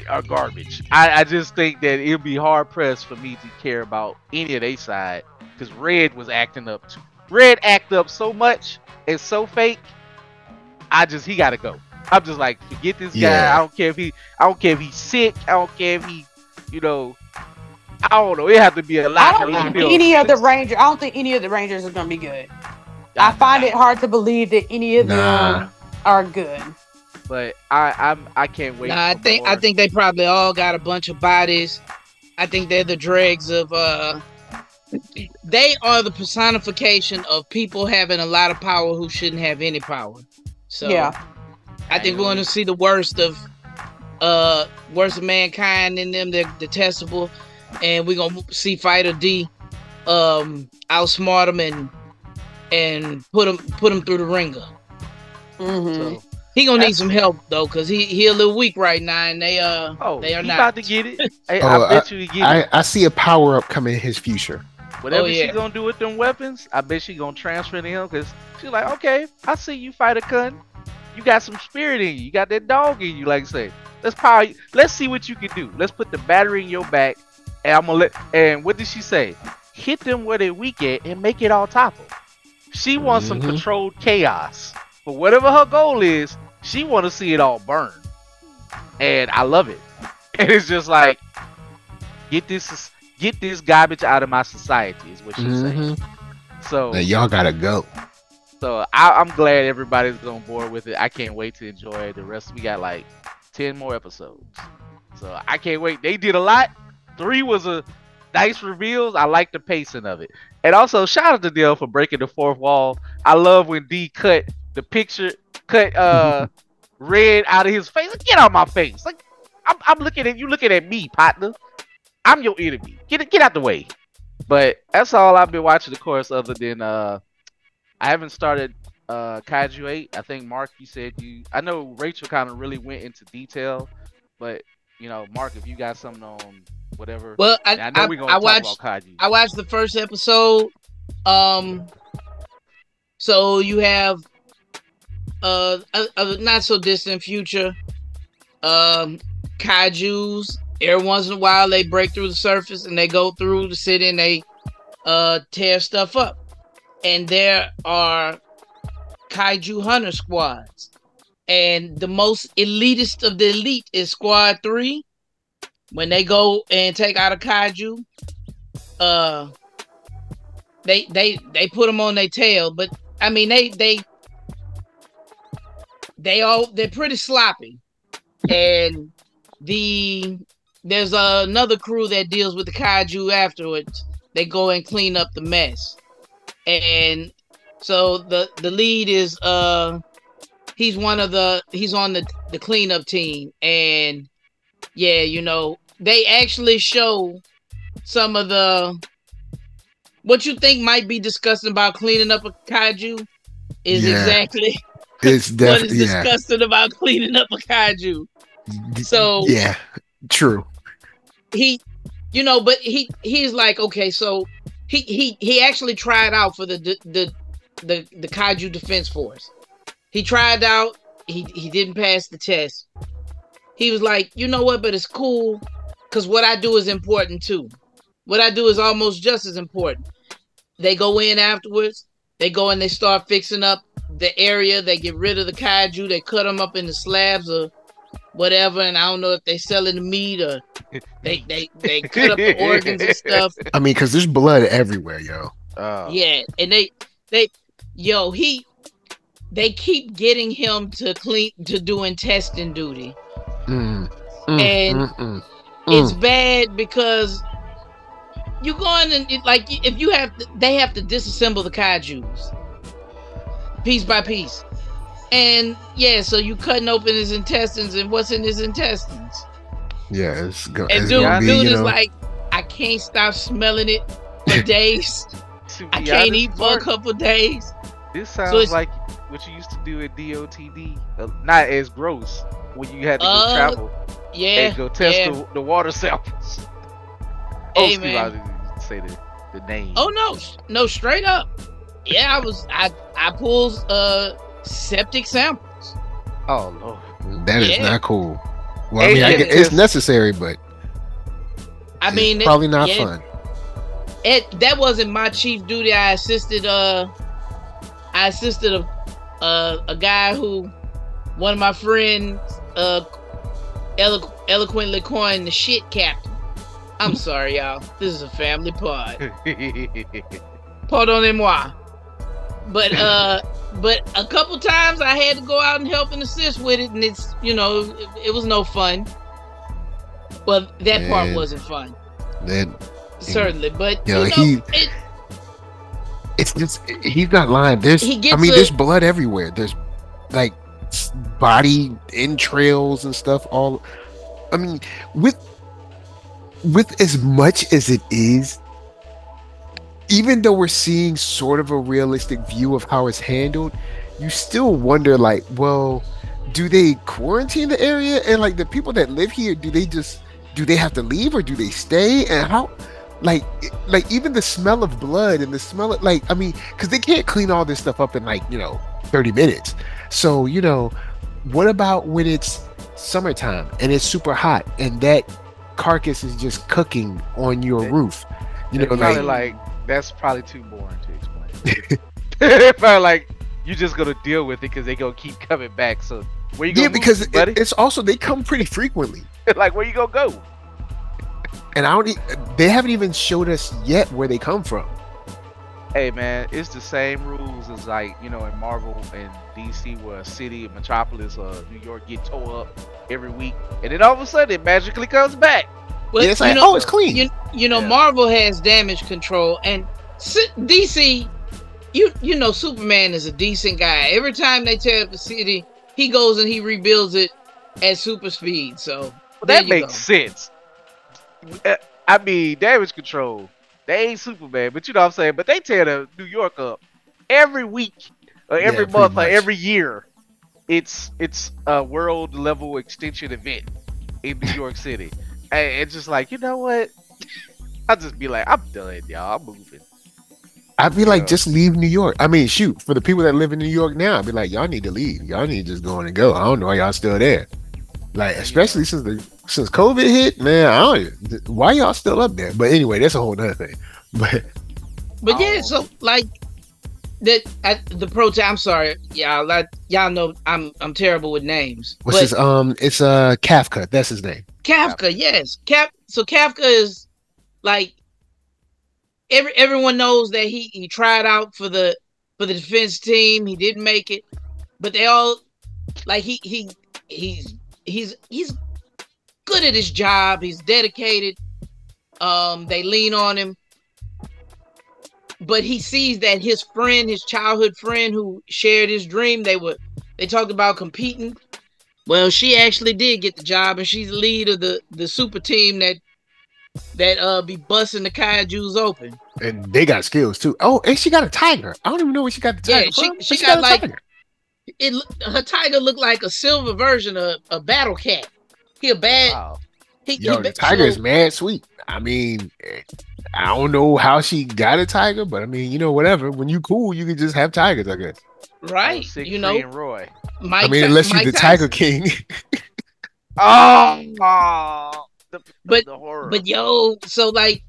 are garbage. I just think that it'd be hard pressed for me to care about any of their side, because Red was acting up too. Red act up so much and so fake. He gotta go. I'm just like, forget this guy. I don't care if he's sick. I don't care if he, I don't know. It have to be a lot.
I don't think any of the Rangers are gonna be good. I find it hard to believe that any of them are good.
But I can't wait.
I think they probably all got a bunch of bodies. I think they're the dregs of they are the personification of people having a lot of power who shouldn't have any power. So yeah, I think we're going to see the worst of mankind in them. They're detestable, and we're going to see Fighter D outsmart them and put him through the ringer.
Mm-hmm.
So he gonna need some help though, cause he a little weak right now, and they are not
about to get it. I bet you he get it.
I see a power up coming in his future.
Whatever she gonna do with them weapons, I bet she gonna transfer to him, because she's like, okay, I see you, Fighter Kun. You got some spirit in you. You got that dog in you, like I say. Let's see what you can do. Let's put the battery in your back, and I'm gonna and what did she say? Hit them where they weak at and make it all topple. She wants some controlled chaos. But whatever her goal is, she want to see it all burn. And I love it. And it's just like, get this garbage out of my society is what she's saying. So
y'all gotta go.
So I'm glad everybody's on board with it. I can't wait to enjoy the rest. We got like 10 more episodes. So I can't wait. They did a lot. 3 was a nice reveals. I like the pacing of it. And also shout out to Dale for breaking the fourth wall. I love when D cut the picture, Red out of his face. Like, get out of my face. Like, I'm looking at you, looking at me, partner. I'm your enemy. Get out the way. But that's all I've been watching, of course, other than I haven't started Kaiju 8. I think Mark, you said you. I know Rachel kind of really went into detail, but Mark, if you got something on whatever.
Well,
I know we're gonna talk about Kaiju.
I watched the first episode. So you have a not so distant future. Kaijus. Every once in a while, they break through the surface and they go through the city and they tear stuff up. And there are Kaiju hunter squads. And the most elitist of the elite is Squad 3. When they go and take out a Kaiju, they put them on their tail. But I mean, they're pretty sloppy. And there's another crew that deals with the Kaiju afterwards. They go and clean up the mess. And so the lead is he's on the cleanup team. And yeah, they actually show some of what you think might be disgusting about cleaning up a Kaiju is exactly
it's
what is disgusting about cleaning up a Kaiju. So
yeah, true.
But he's like, okay, so he actually tried out for the Kaiju Defense Force. He tried out. He didn't pass the test. He was like, you know what? But it's cool because what I do is important too. What I do is almost just as important. They go in afterwards. They go and they start fixing up the area. They get rid of the Kaiju. They cut them up into slabs or whatever. And I don't know if they selling the meat or they cut up the organs and stuff.
I mean, because there's blood everywhere, yo.
Yeah, and they keep getting him to doing testing duty. It's bad because you going and they have to disassemble the Kaijus piece by piece, and so you cutting open his intestines and what's in his intestines.
Yeah, it's good.
And dude is like, I can't stop smelling it for days. I can't eat for a couple days.
This sounds like what you used to do at DOTD. Not as gross when you had to go travel.
Yeah.
And go test the water samples.
Hey,
Steve, I didn't say the name.
Oh no, straight up. Yeah, I pulled septic samples.
Oh Lord.
That is not cool. Well, I mean, it's necessary, but
I mean,
it's probably not fun.
That wasn't my chief duty. I assisted a guy who one of my friends eloquently coined the shit captain. I'm sorry, y'all. This is a family pod. Pardonnez-moi. But a couple times I had to go out and help and assist with it, and it's it was no fun. Well, that part wasn't fun. Certainly, but
it's just he's not lying. There's blood everywhere. There's like body entrails and stuff. All I mean, with as much as it is, even though we're seeing sort of a realistic view of how it's handled, you still wonder, like, well, do they quarantine the area? And like the people that live here, do they have to leave or do they stay? And how, like even the smell of blood and the smell of, like, I mean, because they can't clean all this stuff up in 30 minutes. So, what about when it's summertime and it's super hot and that carcass is just cooking on your roof?
That's probably too boring to explain. Probably like you're just gonna deal with it because they gonna keep coming back. So where you gonna
because it's also they come pretty frequently.
Like where you gonna go?
And they haven't even showed us yet where they come from.
Hey man, it's the same rules as in Marvel and DC, where a city, a metropolis, New York get tore up every week, and then all of a sudden it magically comes back.
But
it's like, it's clean.
Marvel has damage control, and DC, Superman is a decent guy. Every time they tear up the city, he goes and he rebuilds it at super speed. So
that makes sense. I mean, damage control. They ain't Superman, but you know what I'm saying. But they tear the New York up every week, or every
Yeah,
month, or
pretty much.
every year. It's a world level extension event in New York City, and it's just like, you know what? I'll just be like, I'm done, y'all. I'm moving.
I'd be like,
Yeah.
just leave New York. I mean, shoot, for the people that live in New York now, I'd be like, y'all need to leave. Y'all need to just go on and go. I don't know why y'all still there. Like, especially since COVID hit, man. Why y'all still up there? But anyway, that's a whole nother thing. But
yeah, so like that at the protest. I'm sorry, y'all know I'm terrible with names.
what's his it's Kafka. That's his name.
Kafka, yes. So Kafka is like everyone knows that he tried out for the defense team. He didn't make it, but they all like he's good at his job. He's dedicated. They lean on him, but he sees that his childhood friend who shared his dream, they talked about competing. Well, she actually did get the job, and she's the lead of the super team that be busting the kaijus open.
And they got skills too. Oh, and she got a tiger. I don't even know where she got the tiger from.
She got like tiger. Her tiger looked like a silver version of a battle cat. He a bad.
Wow.
The tiger is mad sweet. I mean, I don't know how she got a tiger, but I mean, whatever. When you cool, you can just have tigers, I guess.
Right.
And Roy.
Unless you're the Tiger King.
The horror.
But so like,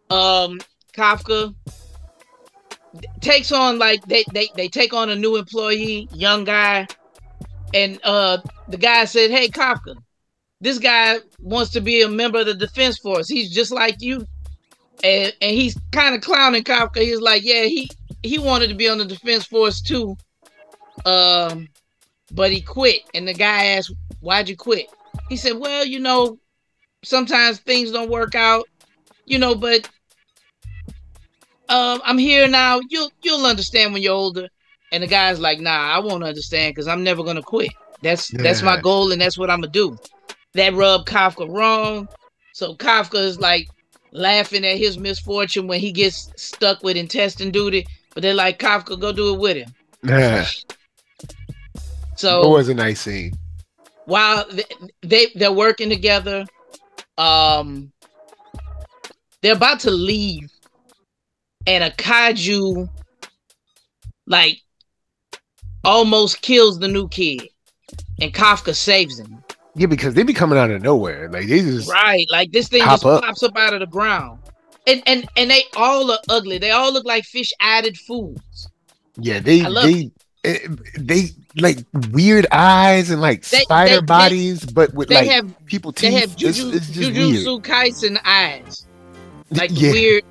Kafka takes on like they take on a new employee, young guy, and the guy said, "Hey, Kafka, this guy wants to be a member of the defense force. He's just like you," and he's kind of clowning Kafka. He's like, "Yeah, he wanted to be on the defense force too, but he quit." And the guy asked, "Why'd you quit?" He said, "Well, sometimes things don't work out, but I'm here now. You'll understand when you're older." And the guy's like, "Nah, I won't understand because I'm never gonna quit. That's my goal, and that's what I'm gonna do." That rubbed Kafka wrong. So Kafka is like laughing at his misfortune when he gets stuck with intestine duty. But they're like, "Kafka, go do it with him."
Yeah.
So
it was a nice scene.
While they're working together, they're about to leave, and a kaiju like almost kills the new kid, and Kafka saves him.
Yeah, because they be coming out of nowhere. Like they just
like this thing just pops up out of the ground. And they all are ugly. They all look like fish-eyed fools.
Yeah, they like weird eyes and like spider bodies, but with like people teeth.
They have Jujutsu Kaisen eyes, like the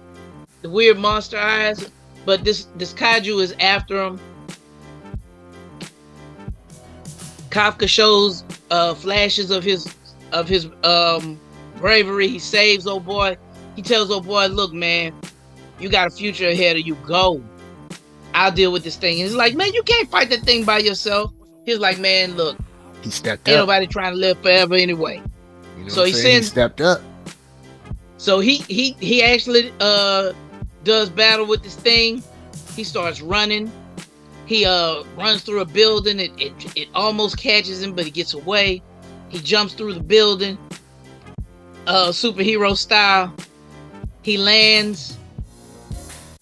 weird monster eyes. But this kaiju is after him. Kafka shows flashes of his bravery. He saves old boy. He tells old boy, "Look, man, you got a future ahead of you. Go. I'll deal with this thing." And he's like, "Man, you can't fight that thing by yourself." He's like, "Man, look,
he stepped
ain't
up.
nobody trying to live forever anyway."
So he stepped up.
So he actually does battle with this thing. He starts running. He runs through a building. It almost catches him, but he gets away. He jumps through the building, superhero style. He lands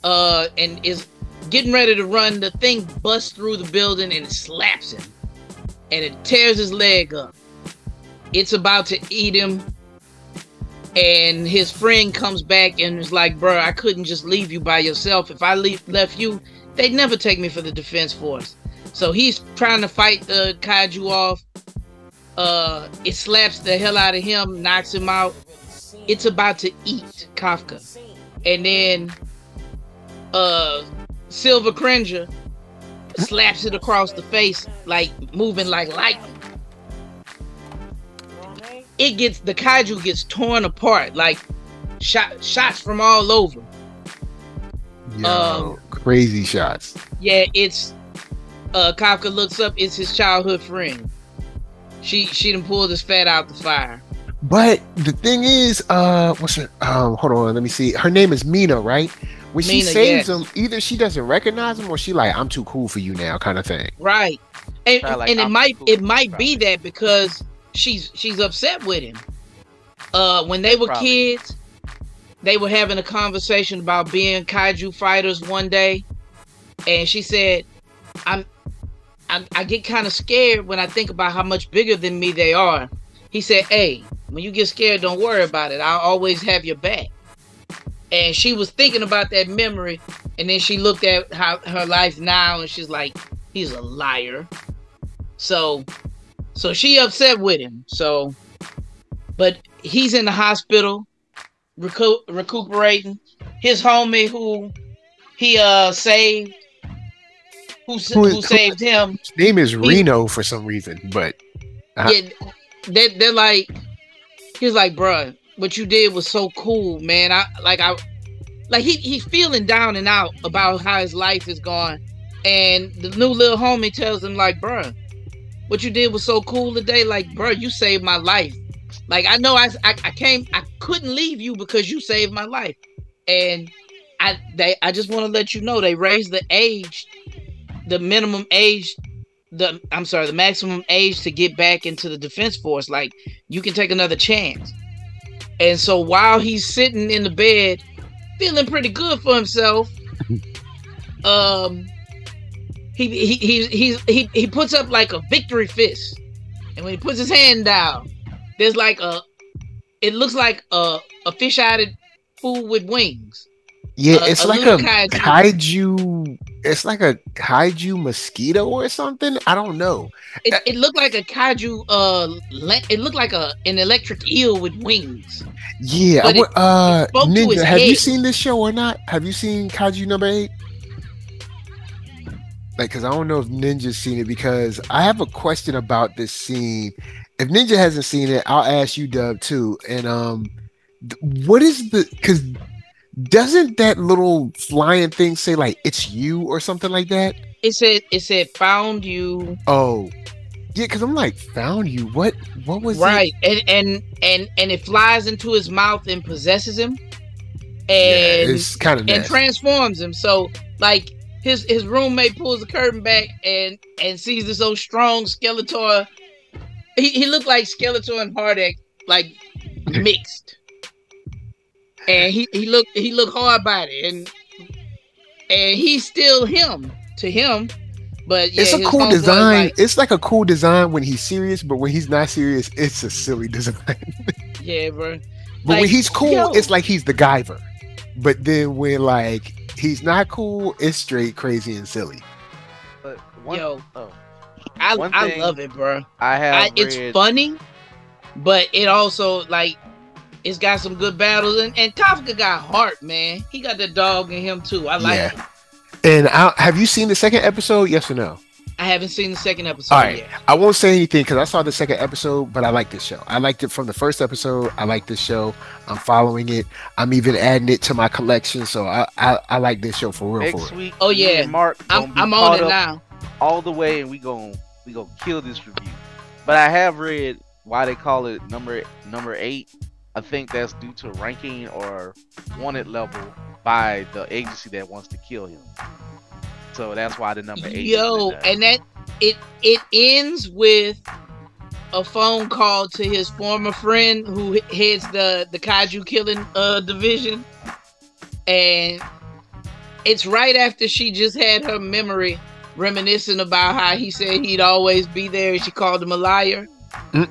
and is getting ready to run. The thing busts through the building and it slaps him, and it tears his leg up. It's about to eat him, and his friend comes back and is like, "Bro, I couldn't just leave you by yourself. If I left you, they'd never take me for the defense force." So he's trying to fight the kaiju off. It slaps the hell out of him, knocks him out. It's about to eat Kafka, and then Silver Cringer slaps it across the face, like moving like lightning. The kaiju gets torn apart, like shots from all over.
Crazy shots.
Yeah, it's Kafka looks up, it's his childhood friend. She done pulled his fat out the fire.
But the thing is, what's her? Hold on, let me see. Her name is Mina, right? When she
Mina,
saves
yes.
him, either she doesn't recognize him or she like, I'm too cool for you now, kind of thing.
Right. And
Probably like,
and
I'm too cool
it
for you,
might be
probably.
that because she's upset with him. When they were
Probably.
kids, they were having a conversation about being kaiju fighters one day, and she said, "I'm I get kind of scared when I think about how much bigger than me they are." He said, "Hey, when you get scared, don't worry about it. I'll always have your back." And she was thinking about that memory, and then she looked at how her life now, and she's like, "He's a liar." So, so she upset with him. So, but he's in the hospital recuperating. His homie who he saved, who
Who
saved him.
his name is
He's
Reno for some reason, but
yeah. They're like, he's like, bruh, what you did was so cool, man. He's feeling down and out about how his life is going, and the new little homie tells him like, bruh, what you did was so cool today. Like, bruh, you saved my life. Like, I know I couldn't leave you because you saved my life, and I just want to let you know they raised the age, the minimum age, the maximum age to get back into the defense force. Like, you can take another chance. And so while he's sitting in the bed, feeling pretty good for himself, he puts up like a victory fist, and when he puts his hand down, there's like it looks like a fish-eyed fool with wings.
yeah, it's like
little
a kaiju. It's like a kaiju mosquito or something. I don't know.
It looked like a kaiju. It looked like an electric eel with wings.
Yeah,
But it spoke to
Ninja,
his
have you
head.
seen this show or not? Have you seen Kaiju number 8? Like, because I don't know if Ninja's seen it, because I have a question about this scene. If Ninja hasn't seen it, I'll ask you, Dub, too. And what is the? Because doesn't that little flying thing say like it's you or something like that?
It said found you.
Oh, yeah. Because I'm like, found you. What? What was
Right,
it?
and it flies into his mouth and possesses him,
Yeah,
and
it's kind of
and
nasty.
transforms him. So like his roommate pulls the curtain back and sees this old strong Skeletor. He looked like Skeletor and Hardeck like mixed, and he looked hard body, and he's still him to him. But yeah,
It's a
his
cool
homeboy's
design.
like,
It's like a cool design when he's serious, but when he's not serious, it's a silly design.
yeah, bro.
But when
Like,
he's cool,
yo.
it's like he's the Guyver. But then when like he's not cool, it's straight crazy and silly.
But
Yo.
one
I
thing
love it, bro.
I have
It's
read.
funny, but it also like it's got some good battles, and Kafka got heart, man. He got the dog in him too. I like
Yeah.
it.
And have you seen the second episode? Yes or no?
I haven't seen the second episode
All right.
yet.
I won't say anything because I saw the second episode, but I like this show. I liked it from the first episode. I like this show. I'm following it. I'm even adding it to my collection. So I like this show for real.
Next
For real.
week,
Oh,
me
yeah.
and Mark gonna be
I'm
caught
on it
up
now.
all the way, and we gonna kill this review. But I have read why they call it number 8. I think that's due to ranking or wanted level by the agency that wants to kill him. So that's why the number 8.
Yo, and that it ends with a phone call to his former friend who heads the kaiju killing division, and it's right after she just had her memory reminiscing about how he said he'd always be there, and she called him a liar.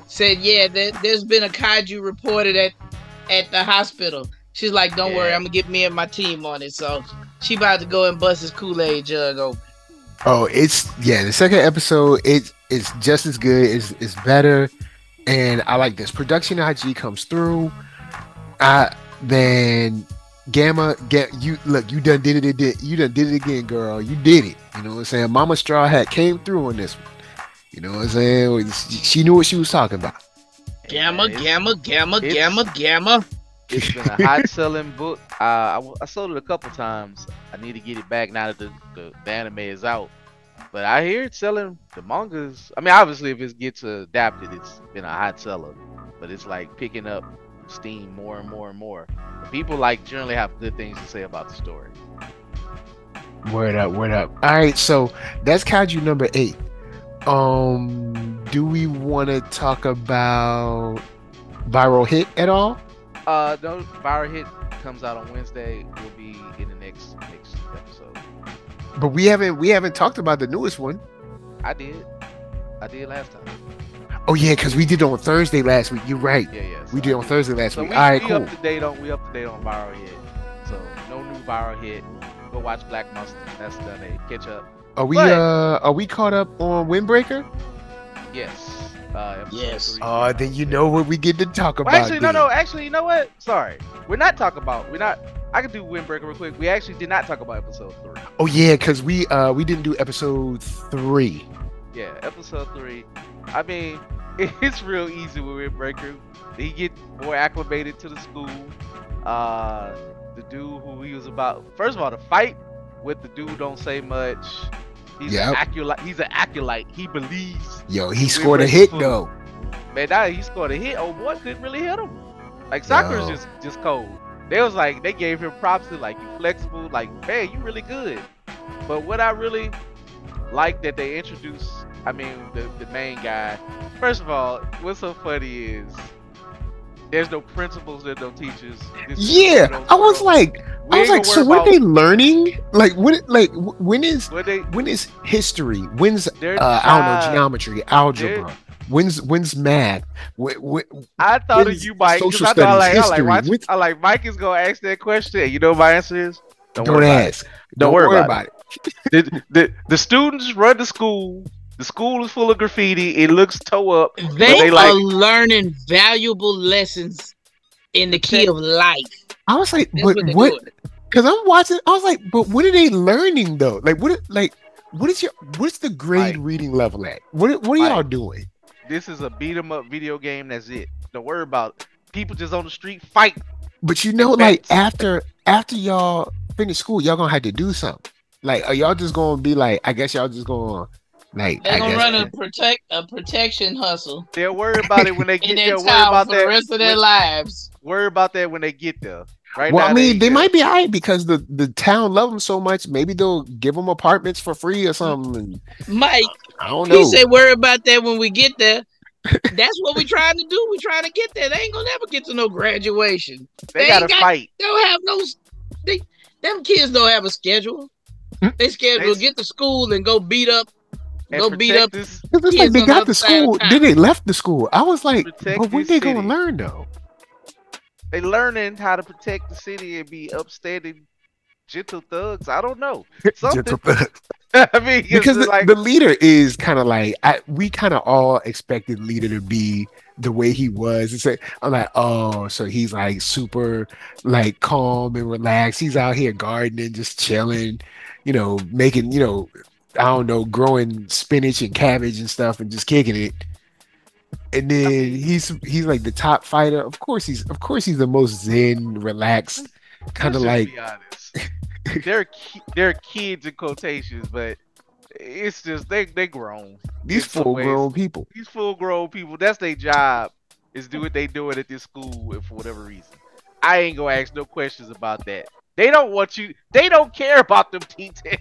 Said, yeah, there's been a kaiju reported at the hospital. She's like, don't worry, I'm gonna get me and my team on it. So she about to go and bust his Kool-Aid jug open.
Oh, the second episode, it's just as good. It's better, and I like this. Production IG comes through. Then Gamma, you done did it. You done did it again, girl. You did it. You know what I'm saying? Mama Straw Hat came through on this one. You know what I'm saying? She knew what she was talking about.
Gamma.
It's been a hot selling book. I sold it a couple times. I need to get it back now that the anime is out. But I hear it's selling the mangas. I mean, obviously, if it gets adapted, it's been a hot seller. but it's like picking up steam more and more and more. People like generally have good things to say about the story.
Word up, word up. All right, so that's Kaiju number 8. Do we want to talk about Viral Hit at all?
No, Viral Hit comes out on Wednesday. Will be in the next episode.
But we haven't talked about the newest one.
I did last time.
Oh yeah, because we did it on Thursday last week. You're right.
Yeah. So
we did it on Thursday last week.
We,
all right,
we
cool.
Up to date on Viral Hit. So no new Viral Hit. Go watch Black Monster. That's done. Catch up.
Are we caught up on Windbreaker?
Yes.
Yes.
3.
Then you know what we get to talk about.
Actually, no. Actually, you know what? Sorry, we're not. I could do Windbreaker real quick. We actually did not talk about episode 3.
Oh yeah, because we didn't do episode 3.
Yeah, episode 3. I mean, it's real easy with Windbreaker. He get more acclimated to the school. The dude who he was about. First of all, the fight with the dude don't say much. He's an acolyte. He believes.
Yo, he scored a hit though.
Man, now he scored a hit. Oh boy, couldn't really hit him. Like Sakura's just cold. They gave him props to like you flexible. Like man, you really good. But what I really like that they introduced, I mean the main guy. First of all, what's so funny is there's no principals, there's no teachers.
Yeah, I was like, so what are they learning? Like, when is history? When's I don't know, geometry, algebra? When's math?
I thought of you, Mike.
Social studies,
I like Mike is gonna ask that question. You know what my answer is?
Don't ask. Don't worry about
it. The students run the school. The school is full of graffiti. It looks toe up.
They are learning valuable lessons in the key of life.
I was like, what? Because I'm watching. I was like, but what are they learning though? Like, what's the grade reading level at? What are y'all doing?
This is a beat 'em up video game. That's it. Don't worry about people just on the street fight.
But you know, like after y'all finish school, y'all gonna have to do something. Like, are y'all just gonna be like? I guess y'all just gonna. Like,
they're gonna run a protection hustle.
They'll worry about it when they get there.
Worry about that for the rest of their lives.
Worry about that when they get there. Right
well,
now,
I mean, they might be alright because the town love them so much. Maybe they'll give them apartments for free or something.
Mike,
I don't know.
He said, "Worry about that when we get there." That's what we're trying to do. We're trying to get there. They ain't gonna never get to no graduation.
They gotta fight.
They don't have no. Them kids don't have a schedule. They schedule get to school and go beat up. Beat up
this. It's like they got the school, then they left the school. I was like, but when they gonna learn though?
They learning how to protect the city and be upstanding, gentle thugs. I don't know. Gentle thugs. I mean,
because the leader is kind of like we kind of all expected leader to be the way he was. It's like, I'm like, oh, so he's like super like calm and relaxed. He's out here gardening, just chilling, making, I don't know, growing spinach and cabbage and stuff and just kicking it. And then he's like the top fighter. Of course he's the most zen, relaxed, kind of like.
Be honest. They're kids in quotations, but it's just they grown.
These full-grown people.
These full-grown people. That's their job. Is do what they doing at this school for whatever reason. I ain't gonna ask no questions about that. They don't want you. They don't care about them details.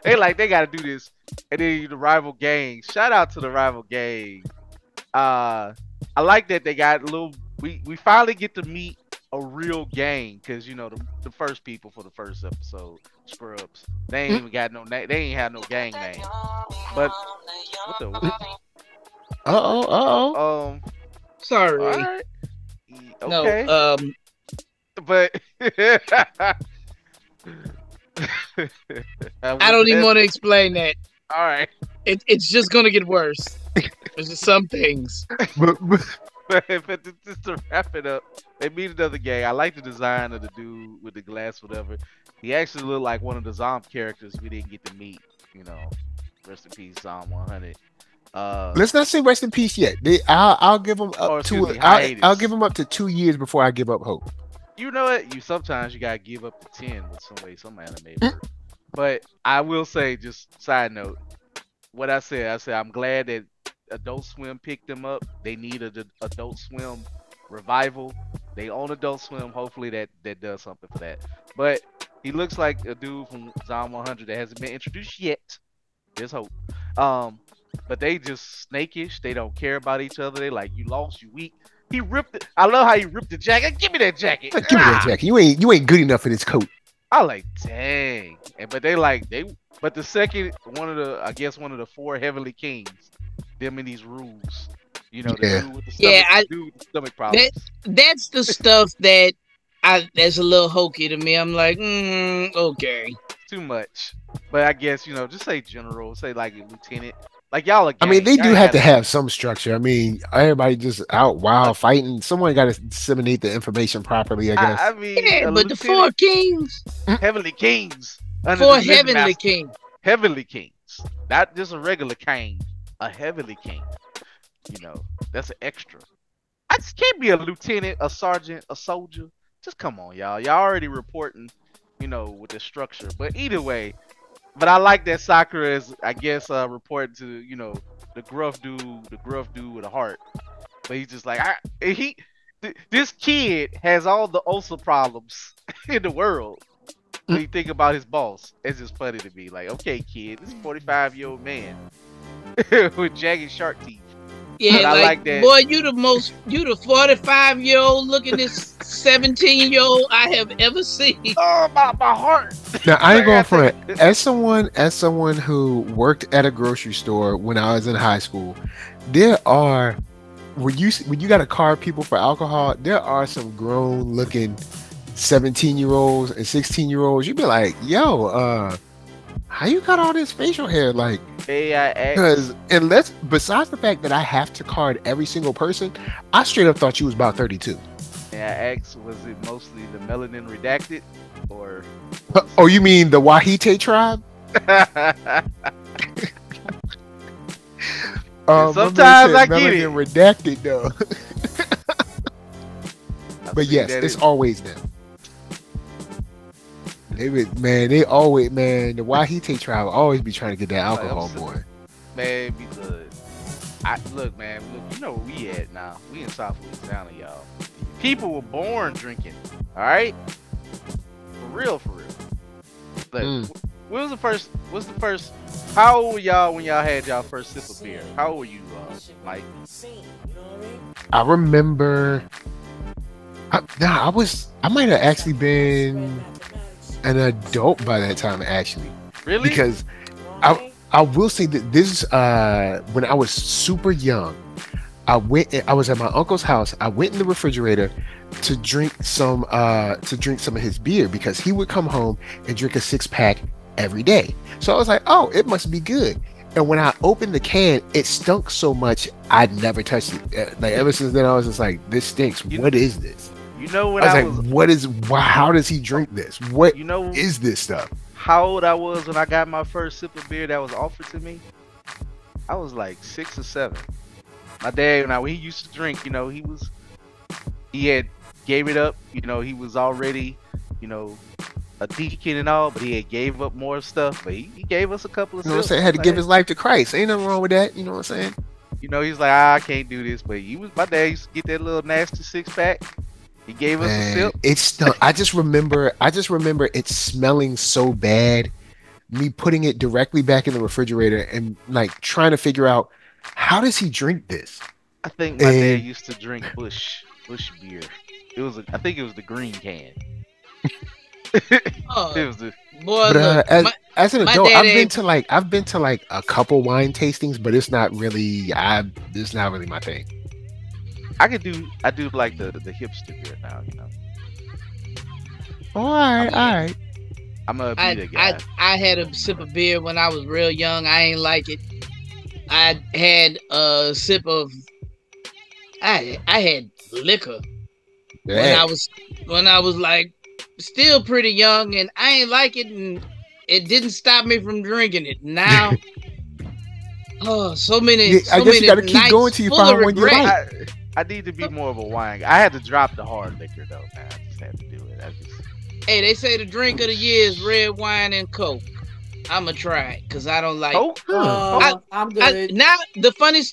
They gotta do this. And then the rival gang. Shout out to the rival gang. I like that they got a little. We finally get to meet a real gang because the first people for the first episode, Scrubs. They ain't even got no name. They ain't had no gang name. But what the?
Sorry.
Right.
Okay.
No. But.
I don't even want to explain that.
All right.
It's just gonna get worse. There's just some things.
But just to wrap it up, they meet another gang. I like the design of the dude with the glass, whatever. He actually looked like one of the Zom characters we didn't get to meet. Rest in peace, Zom 100.
Let's not say rest in peace yet. I'll give him up I'll give him up to 2 years before I give up hope.
You know what? Sometimes you gotta give up to 10 with some anime work. But I will say, just side note, what I said I'm glad that Adult Swim picked them up. They need a Adult Swim revival. They own Adult Swim. Hopefully that does something for that. But he looks like a dude from Zom 100 that hasn't been introduced yet. There's hope. But they just snakish. They don't care about each other. They like, you lost, you weak. He ripped it. I love how he ripped the jacket. Give me that jacket.
Give me that jacket. You ain't good enough for this coat.
I like, dang. But but the second one of the four heavenly kings, them in these rules. You know, the dude with the stomach problems.
That's the stuff that's a little hokey to me. I'm like, okay.
Too much. But I guess, just say general, say like a lieutenant. Like y'all are gang.
I mean, they do have to have some structure. I mean, everybody just out wild fighting. Someone got to disseminate the information properly, I guess.
I mean,
yeah, but the four kings.
Heavenly kings.
Four heavenly kings.
Heavenly kings. Not just a regular king. A heavenly king. That's an extra. I just can't be a lieutenant, a sergeant, a soldier. Just come on, y'all. Y'all already reporting, with the structure. But either way, but I like that Sakura is, I guess, reporting to, the gruff dude with a heart. But he's just like, this kid has all the ulcer problems in the world. When you think about his boss, it's just funny to me. Like, okay, kid, this 45-year-old man with jagged shark teeth.
Yeah, I like that. Boy, you the 45-year-old lookingest 17-year-old I have ever seen.
Oh, my heart.
Now I ain't going for it. As someone who worked at a grocery store when I was in high school, there are when you got to card people for alcohol, there are some grown looking 17-year-olds and 16-year-olds. You'd be like, yo, how you got all this facial hair? Like, because besides the fact that I have to card every single person, I straight up thought you was about 32.
Yeah, I asked, was it mostly the melanin redacted, or?
Oh, you mean the Wahite tribe?
Sometimes I get it.
Redacted though. But yes, it's always them. The Wahite tribe will always be trying to get that alcohol, boy.
Man, because look, you know where we at now. We in South Louisiana, y'all. People were born drinking, all right? For real. Like, what's the first? How old were y'all when y'all had y'all first sip of beer? How old were you, Mike?
I remember. I might have actually been an adult by that time, actually.
Really?
Because I will say that this when I was super young, I was at my uncle's house. I went in the refrigerator to drink some of his beer because he would come home and drink a 6-pack every day. So I was like, oh, it must be good. And when I opened the can, it stunk so much I'd never touched it. Like ever since then, I was just like, this stinks. What is this?
You know when
I was like, how does he drink this? What is this stuff?
How old I was when I got my first sip of beer that was offered to me? I was like 6 or 7. My dad, when he used to drink, he had gave it up. He was already, a deacon and all, but he had gave up more stuff. But he gave us a couple of sips.
He had to give his life to Christ. Ain't nothing wrong with that. You know what I'm saying?
He's like, I can't do this. But my dad used to get that little nasty 6-pack. He gave us a sip.
It stunk. I just remember it smelling so bad. Me putting it directly back in the refrigerator and like trying to figure out how does he drink this.
I think my dad used to drink Bush beer. I think it was the green can.
As an adult, I've been to like a couple wine tastings, but it's not really my thing.
I do like the hipster beer now,
All right.
I'm a beer guy.
I had a sip of beer when I was real young. I ain't like it. I had a sip of. I had liquor when I was like still pretty young, and I ain't like it, and it didn't stop me from drinking it. Now, so many.
I guess you got to keep going till you find one you like.
I need to be more of a wine guy. I had to drop the hard liquor though, man. I just had to do it.
Hey, they say the drink of the year is red wine and Coke. I'ma try it because I don't like.
I'm good.
Now the funny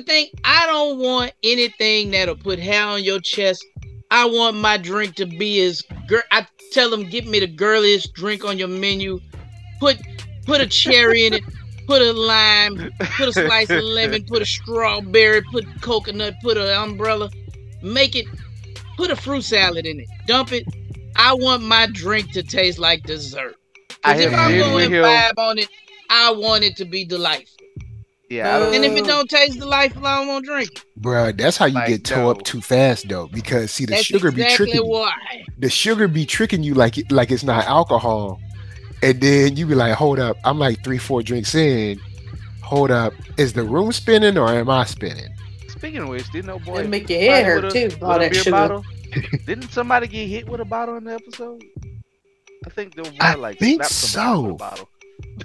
thing, I don't want anything that'll put hair on your chest. I want my drink to be as I tell them, get me the girliest drink on your menu. Put a cherry in it. Put a lime. Put a slice of lemon. Put a strawberry. Put coconut. Put an umbrella. Make it. Put a fruit salad in it. Dump it. I want my drink to taste like dessert. Because if I'm going to vibe on it, I want it to be delightful.
Yeah,
and if it don't taste delightful, I don't want to drink it.
Bruh, that's how you get toe up too fast, though. Because see, the sugar be tricking you. The sugar be tricking you like it's not alcohol, and then you be like, "Hold up, I'm like 3-4 drinks in. Hold up, is the room spinning or am I spinning?"
Speaking of which, didn't no boy
make your head hurt too? All that sugar.
Bottle? Didn't somebody get hit with a bottle in the episode? I think there was
I think so.
With a bottle.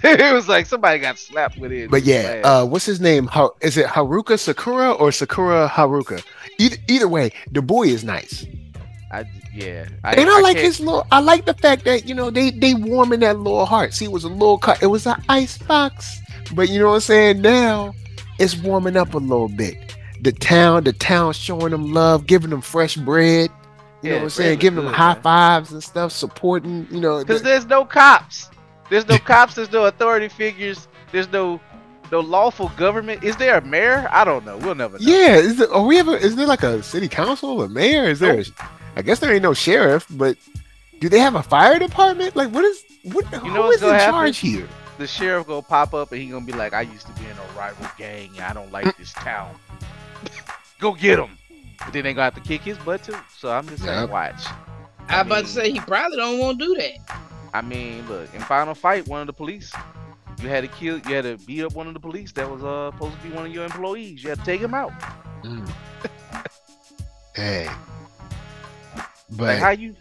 It was like somebody got slapped with it.
But yeah, what's his name? Is it Haruka Sakura or Sakura Haruka? Either way, the boy is nice. I like his little. I like the fact that they warm in that little heart. See, it was a little cut. It was an ice box, but you know what I'm saying. Now it's warming up a little bit. The town showing them love, giving them fresh bread. You know what I'm saying, giving them high fives and stuff, supporting. Because
there's no cops. There's no cops. There's no authority figures. There's no lawful government. Is there a mayor? I don't know. We'll never know.
Yeah. Is there like a city council, a mayor? Is there? I guess there ain't no sheriff, but do they have a fire department? Like, who is in charge here?
The sheriff gonna pop up and he gonna be like, "I used to be in a rival gang. And I don't like this town. Go get him." But then they gonna have to kick his butt too. So I'm just saying, watch.
I was about to say he probably don't want to do that.
I mean, look, in Final Fight, one of the police, you had to beat up one of the police that was supposed to be one of your employees. You had to take him out.
Hey, but
like how you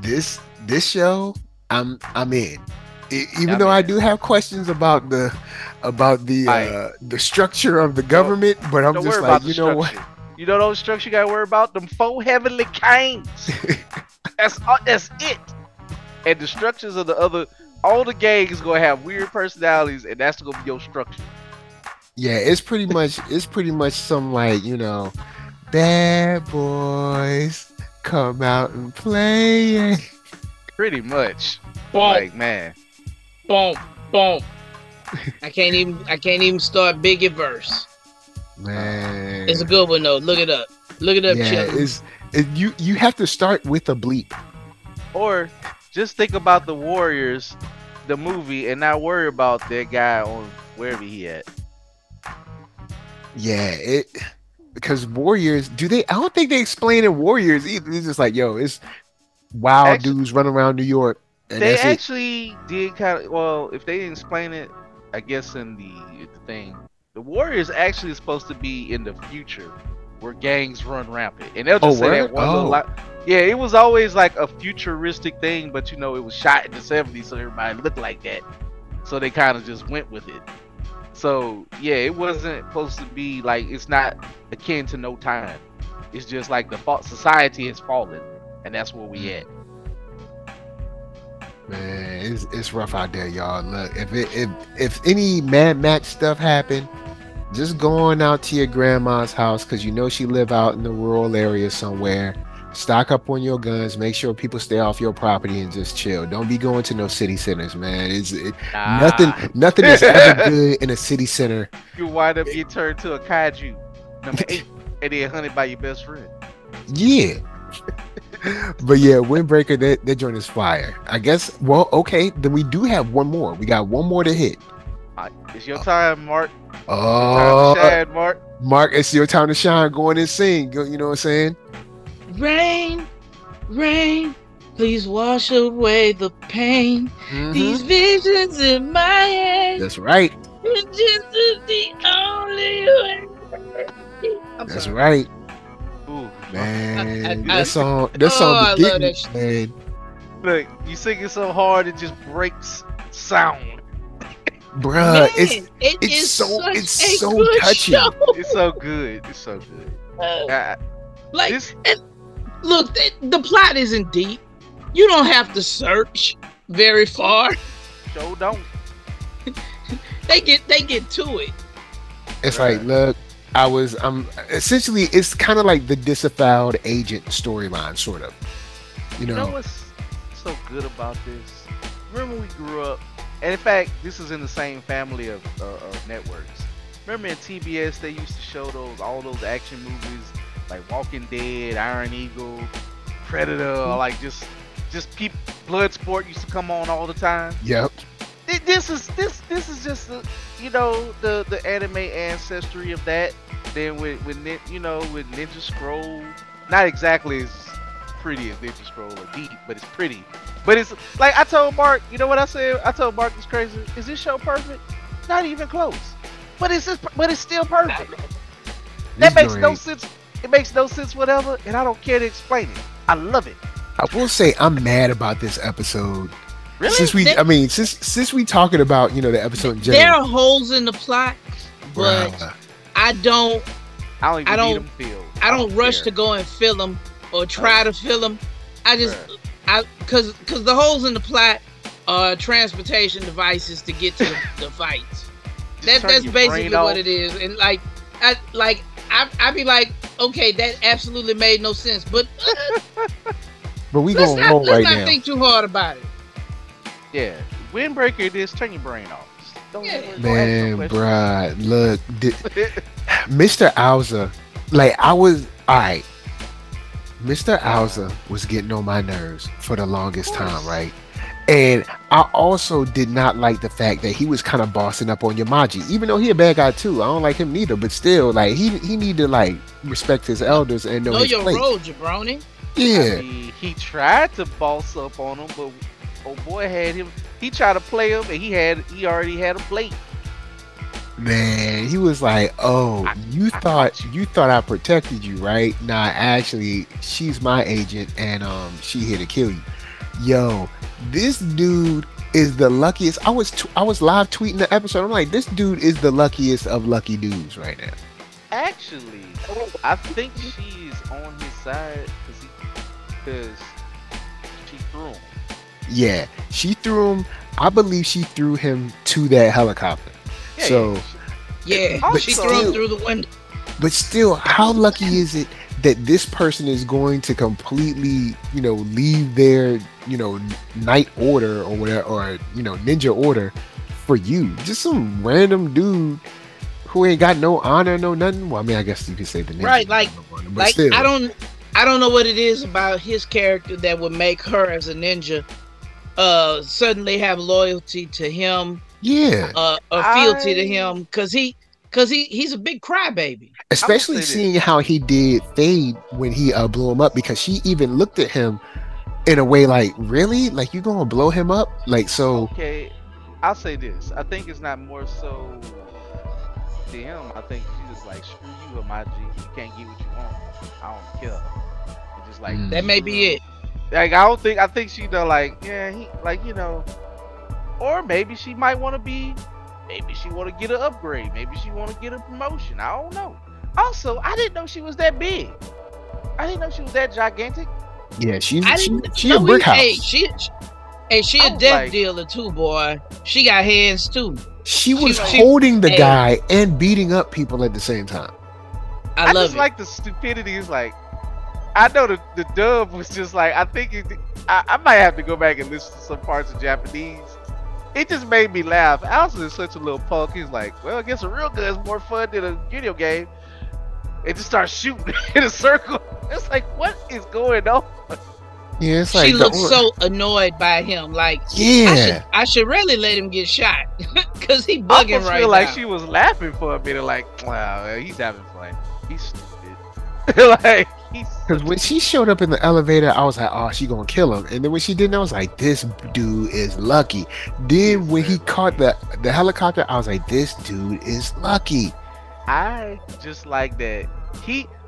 this show, I'm in. Even though I do have questions about the structure of the government, but I'm just like, you know what?
You know those structure you gotta worry about? Them 4 heavenly kings. That's it. And the structures of all the gangs gonna have weird personalities, and that's gonna be your structure.
Yeah, it's pretty much some like, bad boys come out and play.
Pretty much.
Boom.
Like, man.
Boom. I can't even start Biggie verse.
Man,
it's a good one though. Look it up.
Yeah, you have to start with a bleep.
Or just think about the Warriors, the movie, and not worry about that guy on wherever he at.
Yeah, because Warriors, I don't think they explain in Warriors either. It's just like, it's wild dudes running around New York. And
they actually did kind of, well, if they didn't explain it, I guess in the thing, the Warriors actually is supposed to be in the future where gangs run rampant. And they'll just say that one little lot. Yeah, it was always like a futuristic thing, but it was shot in the 70s, so everybody looked like that. So they kind of just went with it. So, yeah, it wasn't supposed to be like, it's not akin to No Time. It's just like society has fallen, and that's where we at.
Man, it's rough out there, y'all. Look, if any Mad Max stuff happened, just go on out to your grandma's house, because she live out in the rural area somewhere. Stock up on your guns. Make sure people stay off your property and just chill. Don't be going to no city centers, man. Nothing is ever good in a city center.
You wind up getting turned to a kaiju number 8 and then hunted by your best friend.
Yeah. But yeah, Windbreaker, that joint is fire. I guess. Well, okay, then we do have one more. We got one more to hit.
It's your time, Mark.
Oh,
shine, Mark.
Mark, it's your time to shine. Go in and sing. You know what I'm saying?
Rain, rain, please wash away the pain. These visions in my head.
That's right.
It's just the only way.
That's right.
Ooh,
man, that song be getting me, man.
Look, you sing it so hard it just breaks sound.
Bruh,
man,
it's so touching.
Show.
It's so good. It's so good.
Look, the plot isn't deep. You don't have to search very far.
Sure don't.
They get to it.
It's like, look, I'm essentially, it's kind of like the disavowed agent storyline, sort of. You know
what's so good about this? Remember we grew up, and in fact, this is in the same family of networks. Remember in TBS they used to show all those action movies like Walking Dead, Iron Eagle, Predator, like just Bloodsport used to come on all the time.
Yep.
This is just the anime ancestry of that. Then with Ninja Scroll, not exactly as pretty as Ninja Scroll or deep, but it's pretty. But it's like I told Mark, you know what I said? I told Mark it's crazy. Is this show perfect? Not even close. But it's still perfect. That makes no sense. It makes no sense whatever, and I don't care to explain it. I love it.
I will say I'm mad about this episode.
Really?
Since we talking about the episode in general.
There are holes in the plot, but I don't rush to go and fill them or try to fill them. Because the holes in the plot are transportation devices to get to the fights. That's basically what it is. And I'd be like, okay, that absolutely made no sense. But
we gonna roll right now.
Let's not think too hard about it.
Yeah, Windbreaker, just turn your brain off.
Man, bruh, look, Mr. Owza, alright. Mr. Owza was getting on my nerves for the longest time, right? And I also did not like the fact that he was kind of bossing up on Yamaji, even though he a bad guy too. I don't like him neither, but still, like he need to respect his elders and know his
your
place.
role, jabroni.
Yeah,
I mean, he tried to boss up on him, but oh boy had him. He tried to play him, and he already had a plate.
Man, he was like, "Oh, you thought I protected you, right? Nah, actually, she's my agent, and she here to kill you." Yo, this dude is the luckiest. I was live tweeting the episode. I'm like, this dude is the luckiest of lucky dudes right now.
Actually, I think she's on his side because she threw him.
Yeah, she threw him. I believe she threw him to that helicopter.
Yeah, but she threw him through the window.
But still, how lucky is it that this person is going to completely, leave their, night order or whatever, or ninja order for you? Just some random dude who ain't got no honor, no nothing. Well, I mean, I guess you could say the ninja.
Right, but still. I don't know what it is about his character that would make her as a ninja suddenly have loyalty to him.
Yeah.
Or fealty to him, because he's a big crybaby.
Especially seeing how he did Fade when he blew him up, because she even looked at him in a way like, really? Like, you gonna blow him up? Like, so.
Okay, I'll say this. I think it's not more so to him. I think she's just like, screw you, Amaji. You can't get what you want. I don't care. It's just like
that may be it.
Like, I think she or maybe she might want to maybe she want to get an upgrade. Maybe she want to get a promotion. I don't know. Also, I didn't know she was that big. I didn't know she was that gigantic.
Yeah, she a brick house.
Hey, she a death dealer too, boy. She got hands too.
She was holding the guy and beating up people at the same time.
I love
just like the stupidity. Is like, I know the dub was just like, I think I might have to go back and listen to some parts of Japanese. It just made me laugh. Alson is such a little punk. He's like, well, I guess a real gun is more fun than a video game. It just starts shooting in a circle. It's like, what is going on?
Yeah, it's like
she looks so annoyed by him. Like,
yeah,
I should really let him get shot because he bugging right now. I feel
like she was laughing for a minute. Like, wow, he's having fun. He's stupid. Like,
because when she showed up in the elevator, I was like, oh, she gonna kill him. And then when she didn't, I was like, this dude is lucky. Then when he caught the helicopter, I was like, this dude is lucky.
I just like that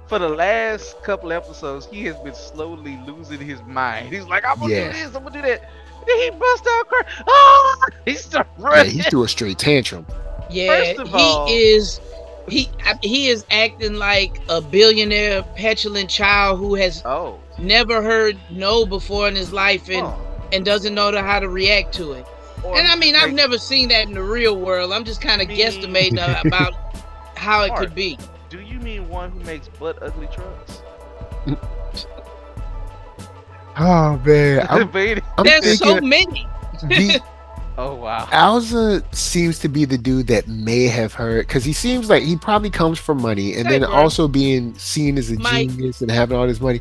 for the last couple episodes, he has been slowly losing his mind. He's like, I'm gonna do this, I'm gonna do that. Then he bust out crying. Oh, he started running.
Yeah, he threw a straight tantrum.
Yeah,
First of all,
he is acting like a billionaire petulant child who has never heard no before in his life and doesn't know how to react to it. And I
who
mean, I've
makes
never seen that in the real world. I'm just kind of
Me-
guesstimating about how it
Mark,
could be.
Do you mean one who makes butt ugly trucks?
Oh man,
Baby.
I'm
There's so
thinking
many.
the
Oh wow.
Alza seems to be the dude that may have heard, because he seems like he probably comes from money, and
Hey,
then
bro.
also being seen as a
Mike.
genius and having all this money.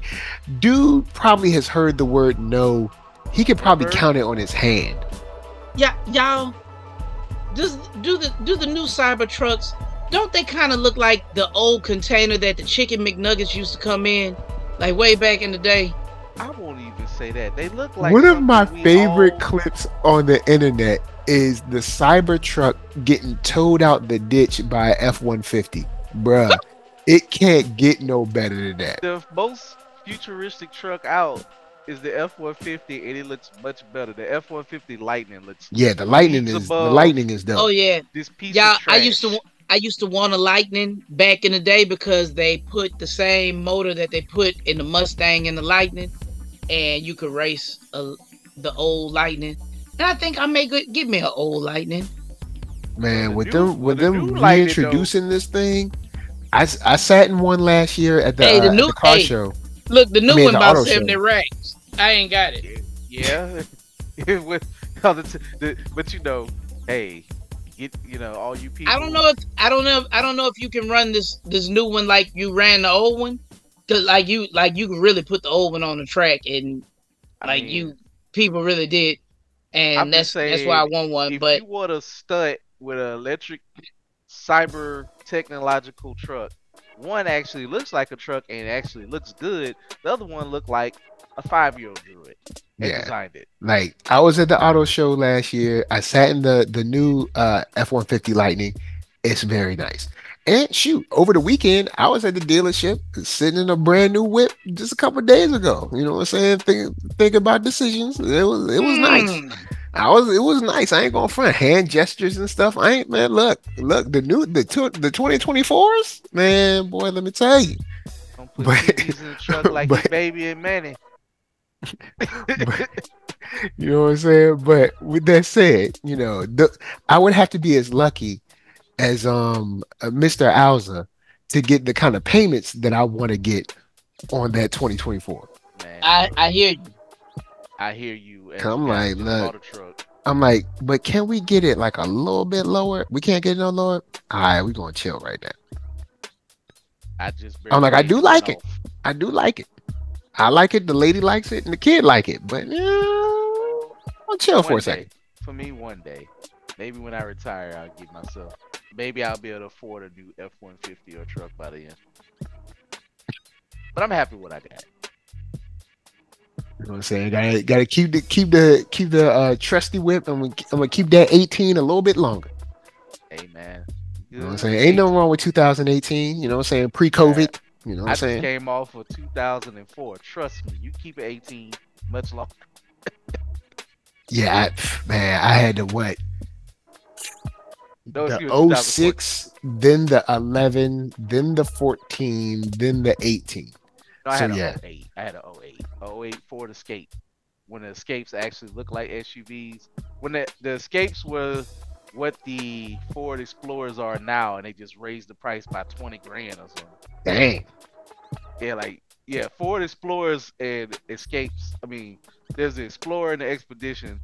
Dude probably has heard the word no. He could probably
Remember?
count it on his hand.
Yeah, y'all. Do the new cyber trucks? Don't they kind of look like the old container that the chicken McNuggets used to come in, like way back in the day?
I won't even say that. They look like
One of my
something we
favorite
all-
clips on the internet is the Cybertruck getting towed out the ditch by a F-150. Bruh, it can't get no better than that.
The most futuristic truck out is the F-150, and it looks much better. The F-150 Lightning looks
Yeah, the lightning
leagues
is the
above
lightning is dope.
Oh yeah,
this piece
yeah.
of trash.
I used to want a Lightning back in the day because they put the same motor that they put in the Mustang and the Lightning, and you could race the old Lightning. And I think I may get me an old Lightning.
Man,
the
with
new-
them
with the
with them
new Lightning,
reintroducing this thing, I sat in one last year at the,
Hey, the
at
new-
the car
hey.
show.
Look, the new
I mean,
one
the
about
auto
70
show.
racks. I ain't got it.
Yeah. With but you know, hey, all you people.
I don't know if you can run this new one like you ran the old one. Cause like you can really put the old one on the track, and
I mean,
people really did, and
I'm just
that's why I want one.
if
But
you want to stunt with an electric cyber technological truck, one actually looks like a truck and actually looks good. The other one looked like a 5-year-old drew it and
Yeah.
designed it.
Like, I was at the auto show last year. I sat in the new F-150 Lightning. It's very nice. And shoot, over the weekend, I was at the dealership sitting in a brand new whip just a couple of days ago. You know what I'm saying? Thinking about decisions. It was nice. It was nice. I ain't gonna front hand gestures and stuff. I ain't, man. Look, the 2024s, man, boy, let me tell you.
Don't put
But-
TVs in the truck like
but-
your baby and Manny.
But, you know what I'm saying? But with that said, I would have to be as lucky as Mr. Alza to get the kind of payments that I want to get on that 2024.
Man,
I hear you.
I hear you. as
Come
you guys
like,
just
look.
bought a truck.
I'm like, but can we get it like a little bit lower? We can't get it no lower. All right, we're gonna chill right now.
I just
I'm like, I do
barely
like
went
it. I do like it. I like it. The lady likes it, and the kid like it. But I'll chill for
One
a second.
day. For me, one day. Maybe when I retire, I'll give myself. Maybe I'll be able to afford a new F-150 or truck by the end. But I'm happy with what I got.
You know what I'm saying? Gotta keep the trusty whip. I'm gonna keep that 18 a little bit longer.
Hey man.
You know what I'm saying? Ain't nothing wrong with 2018. You know what I'm saying? Pre-COVID. You know what
I
I'm
just
saying?
came off of 2004. Trust me, you keep it 18 much longer.
Yeah, man, I had the what?
No,
The
excuse me,
06, then the 11, then the 14, then the 18.
No, I
So,
had an
yeah.
08. I had an 08. 08 Ford Escape. When the Escapes actually look like SUVs. When the Escapes were what the Ford Explorers are now, and they just raised the price by 20 grand or something.
Dang.
Yeah, Ford Explorers and Escapes. I mean, there's the Explorer and the Expedition.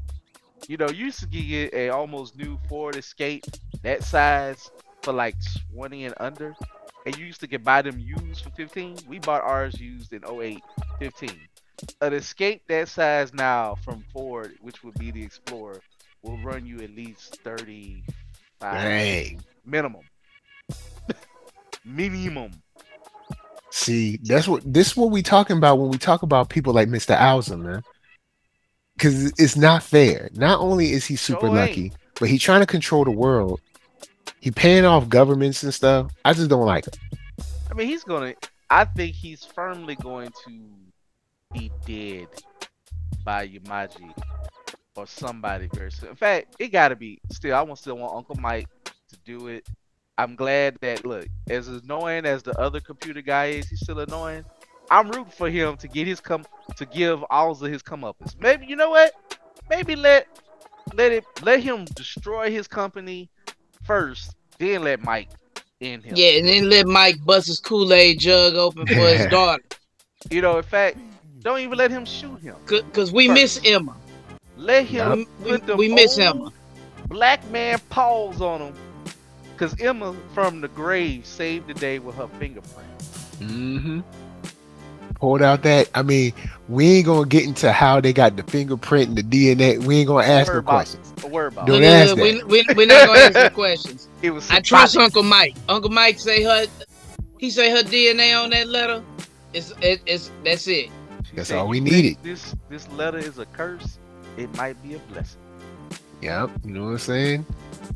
You used to get a almost new Ford Escape that size for like 20 and under, and you used to get buy them used for 15. We bought ours used in 08, 15. An Escape that size now from Ford, which would be the Explorer, will run you at least 35
Dang.
minimum. Minimum.
See, this is what we talking about when we talk about people like Mr. Alza, man. Because it's not fair. Not only is he super
Sure ain't.
lucky, but he's trying to control the world. He paying off governments and stuff. I just don't like it.
I mean, I think he's firmly going to be dead by Yamaji or somebody very soon. In fact, it gotta be. I still want Uncle Mike to do it. I'm glad that, look, as annoying as the other computer guy is, he's still annoying. I'm rooting for him to get to give Alza his comeuppance. Maybe, you know what? Maybe let let him destroy his company first, then let Mike end him.
Yeah, and then let Mike bust his Kool-Aid jug open for his daughter.
You know, in fact, don't even let him shoot him.
Cause we miss Emma.
Let him put them
we miss Emma.
Black man paws on him. Cause Emma from the grave saved the day with her fingerprint.
Mm-hmm. Pulled out that. I mean, we ain't gonna get into how they got the fingerprint and the DNA. We ain't gonna ask no questions.
A word about
Don't ask that.
We're not gonna ask no questions.
I
trust Uncle Mike. Uncle Mike say her DNA on that letter. That's it.
That's all we needed.
This letter is a curse. It might be a blessing.
Yep, you know what I'm saying?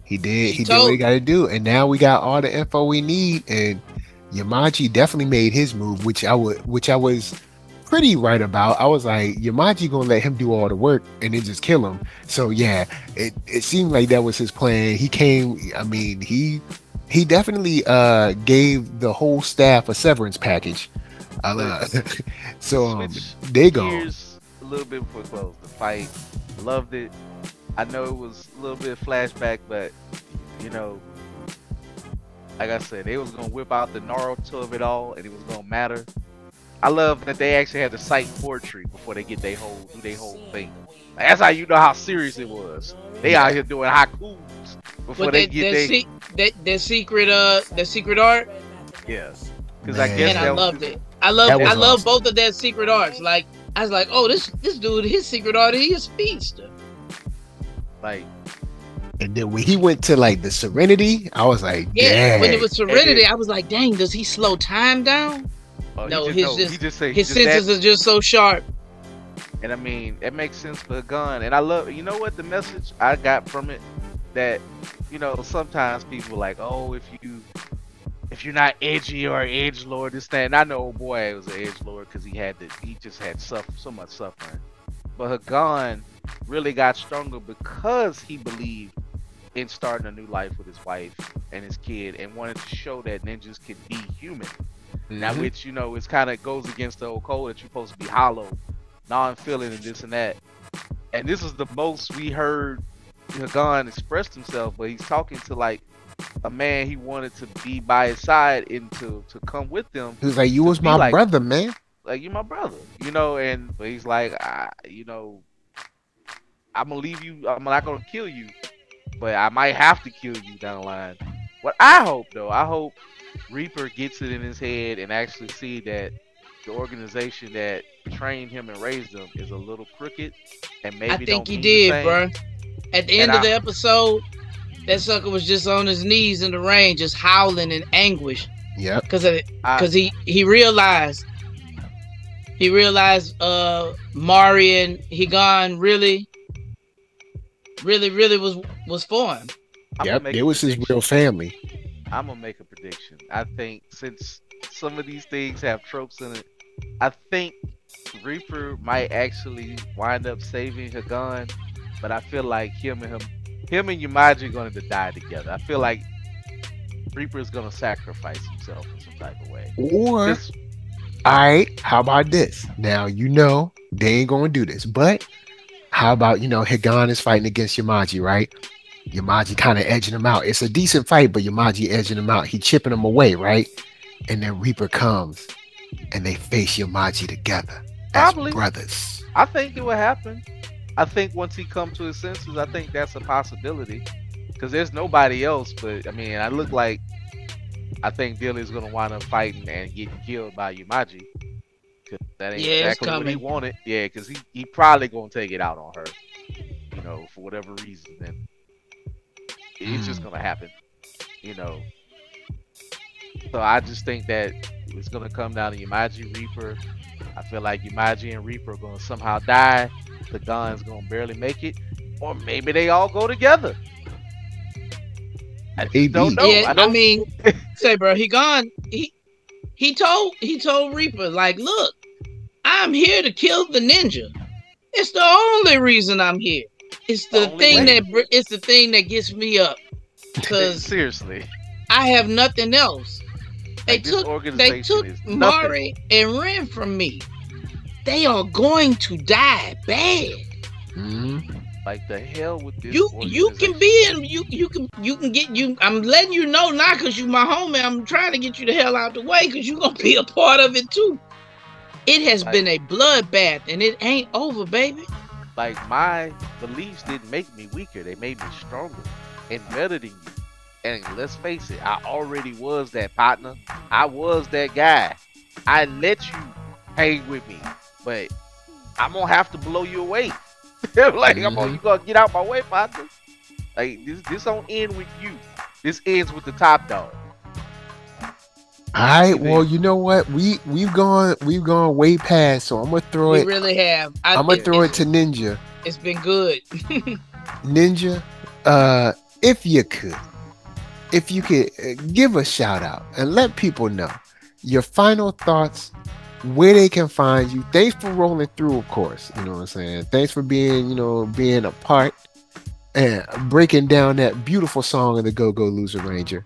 He did what he got to do, and now we got all the info we need. And Yamaji definitely made his move, which I was pretty right about. I was like, Yamaji gonna let him do all the work and then just kill him. So yeah, it seemed like that was his plan. He came. I mean, he definitely gave the whole staff a severance package. So they go.
Here's a little bit before we close. The fight, loved it. I know it was a little bit of flashback, but you know, like I said, they was gonna whip out the Naruto of it all, and it was gonna matter. I love that they actually had to cite poetry before they get do their whole thing. Like, that's how you know how serious it was. They out here doing haikus before they get
their secret art.
Yes, because I guess
I loved it. I love both of their secret arts. Like I was like, oh, this dude, his secret art, he a speedster.
Like,
and then when he went to like the Serenity, I was like,
yeah. When it was Serenity, I was like, dang, does he slow time down? No, his senses are just so sharp.
And I mean, it makes sense for a gun. And I love, you know what, the message I got from it, that, you know, sometimes people are like, oh, if you're not edgy or edgelord, this thing. And I know old boy was an edgelord because he just had so much suffering. But Hagan really got stronger because he believed in starting a new life with his wife and his kid, and wanted to show that ninjas can be human. Mm-hmm. Now, which, you know, it's kind of goes against the old code that you're supposed to be hollow, non-feeling, and this and that. And this is the most we heard Hagan express himself, but he's talking to like a man he wanted to be by his side and to come with them.
He was like, you was my brother, man.
Like, you're my brother, you know. And but he's like, you know, I'm gonna leave you. I'm not gonna kill you, but I might have to kill you down the line. What I hope Reaper gets it in his head and actually see that the organization that trained him and raised him is a little crooked, and maybe
I think he did, bro. At the end of the episode, that sucker was just on his knees in the rain, just howling in anguish.
Yeah,
because he realized Mari and Hagan really was for him.
Yep, it was his real family.
I'm gonna make a prediction. I think since some of these things have tropes in it, I think Reaper might actually wind up saving Hagan, but I feel like him and Yamaji are going to die together. I feel like Reaper is going to sacrifice himself in some type of way.
Or, alright, how about this? Now, you know, they ain't going to do this, but how about, you know, Hagan is fighting against Yamaji, right? Yamaji kind of edging him out. It's a decent fight, but Yamaji edging him out. He chipping him away, right? And then Reaper comes and they face Yamaji together as brothers.
I think it will happen. I think once he comes to his senses, I think that's a possibility. Because there's nobody else, but I mean, I think Dilly's gonna wind up fighting and getting killed by Yamaji. That ain't exactly what he wanted. Yeah, because he probably gonna take it out on her. You know, for whatever reason. And it's just gonna happen. You know. So I just think that it's gonna come down to Yamaji, Reaper. I feel like Yamaji and Reaper are gonna somehow die. The Gun's gonna barely make it, or maybe they all go together. I don't know.
Yeah, I mean, say, bro, he told Reaper, like, look, I'm here to kill the ninja. It's the only reason I'm here. It's the thing that gets me up. Because
seriously,
I have nothing else. They took Mari and Ren from me. They are going to die bad.
Like the hell with this
You can
organization.
be in you can get you. I'm letting you know now because you my homie. I'm trying to get you the hell out the way because you gonna be a part of it too. It has
Like,
been a bloodbath and it ain't over, baby.
like my beliefs didn't make me weaker. They made me stronger and better than you. And let's face it, I already was that partner. I was that guy. I let you hang with me, but I'm gonna have to blow you away. Like you gonna get out my way, partner. Like this don't end with you. This ends with the top dog.
All right. Well, you know what? We've gone way past. So I'm gonna throw
We
it.
really have.
I'm gonna throw it to Ninja.
It's been good.
Ninja, if you could give a shout out and let people know your final thoughts, where they can find you. Thanks for rolling through, of course. You know what I'm saying? Thanks for being a part and breaking down that beautiful song of the Go-Go Loser Ranger.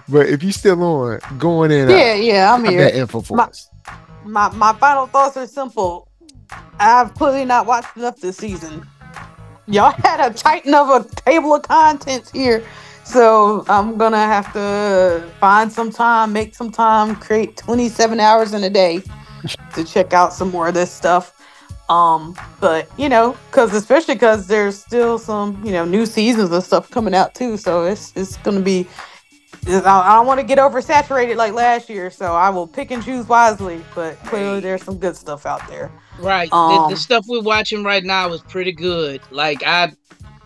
But if you still on, go on in.
Yeah, I'm here.
That info for us.
My final thoughts are simple. I've clearly not watched enough this season. Y'all had a tighten of a table of contents here. So I'm gonna have to find some time, make some time, create 27 hours in a day to check out some more of this stuff. But especially because there's still some new seasons and stuff coming out too. So it's gonna be. I don't want to get oversaturated like last year, so I will pick and choose wisely. But clearly, there's some good stuff out there.
Right, the stuff we're watching right now is pretty good. Like I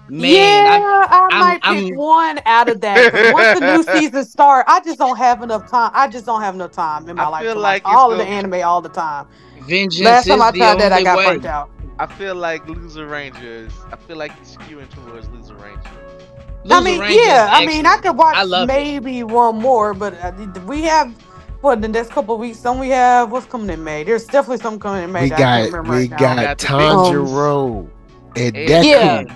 might pick one out of that. But once the new season starts, I just don't have enough time. I just don't have enough time in my life to watch all of the anime all the time.
Vengeance
Last time I
is
tried that, I got
way.
burnt out.
I feel like Loser Rangers. I feel like he's skewing towards Loser Ranger.
I could watch maybe one more, but we have the next couple of weeks. Some we have what's coming in May. There's definitely something coming in May.
We got Tanjiro and Deku.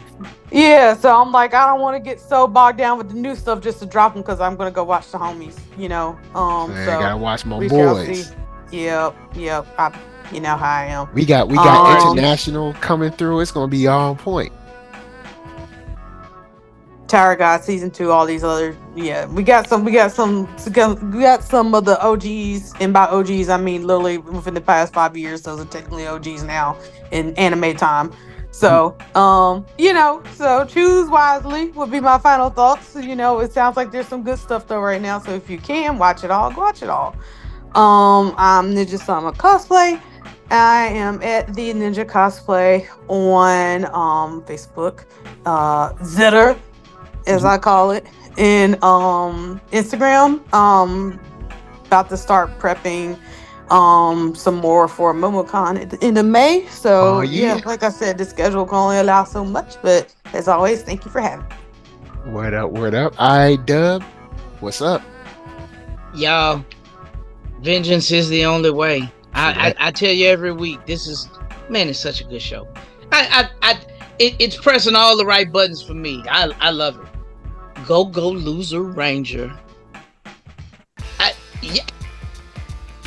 Yeah, so I'm like, I don't want to get so bogged down with the new stuff just to drop them because I'm gonna go watch the homies.
I gotta watch my boys.
Yep. You know how I am.
We got international coming through. It's gonna be on point.
Tower God season 2, all these other we got some of the OGs, and by OGs I mean literally within the past 5 years. Those are technically OGs now in anime time. So so choose wisely would be my final thoughts. It sounds like there's some good stuff though right now. So if you can watch it all, watch it all. I'm Ninja Sama Cosplay. I am at the Ninja Cosplay on Facebook, Zitter, as I call it, in Instagram. About to start prepping some more for MomoCon at the end of May. So like I said, the schedule can only allow so much, but as always, thank you for having me.
Word up. I Dub, what's up?
Y'all, vengeance is the only way. I tell you every week, it's such a good show. It's pressing all the right buttons for me. I love it. Go Loser Ranger.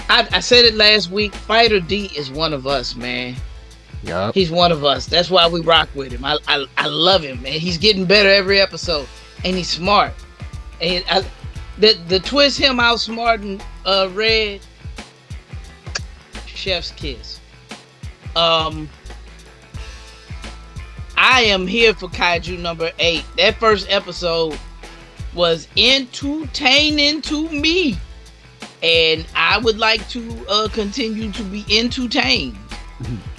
I said it last week. Fighter D is one of us, man.
Yep.
He's one of us. That's why we rock with him. I love him, man. He's getting better every episode, and he's smart. And the twist him outsmarting Red, chef's kiss. I am here for Kaiju number 8. That first episode was entertaining to me, and I would like to continue to be entertained.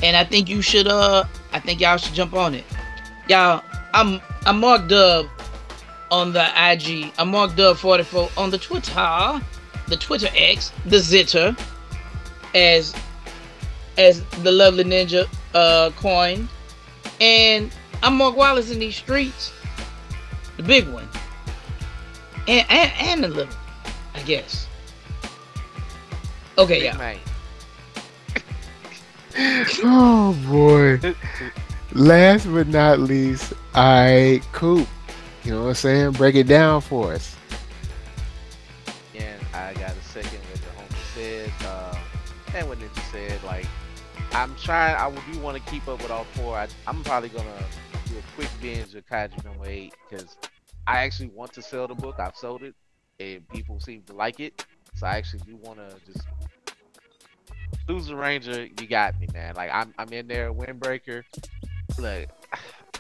And I think you should. I think y'all should jump on it, y'all. I'm Mark Dub on the IG. I'm Mark Dub 44 on the Twitter X, the Zitter, as the lovely ninja coined. And I'm Mark Wallace in these streets, the big one, and the little, I guess. Okay, yeah.
Oh boy. Last but not least, COOP. You know what I'm saying? Break it down for us.
And I got a second what the homie said, and what Ninja said. Like, I'm trying. I do want to keep up with all four. I'm probably gonna do a quick binge of Kaiju No 8 because I actually want to sell the book. I've sold it, and people seem to like it. So I actually do want to just lose the Ranger. You got me, man. Like I'm in there. Windbreaker. Look,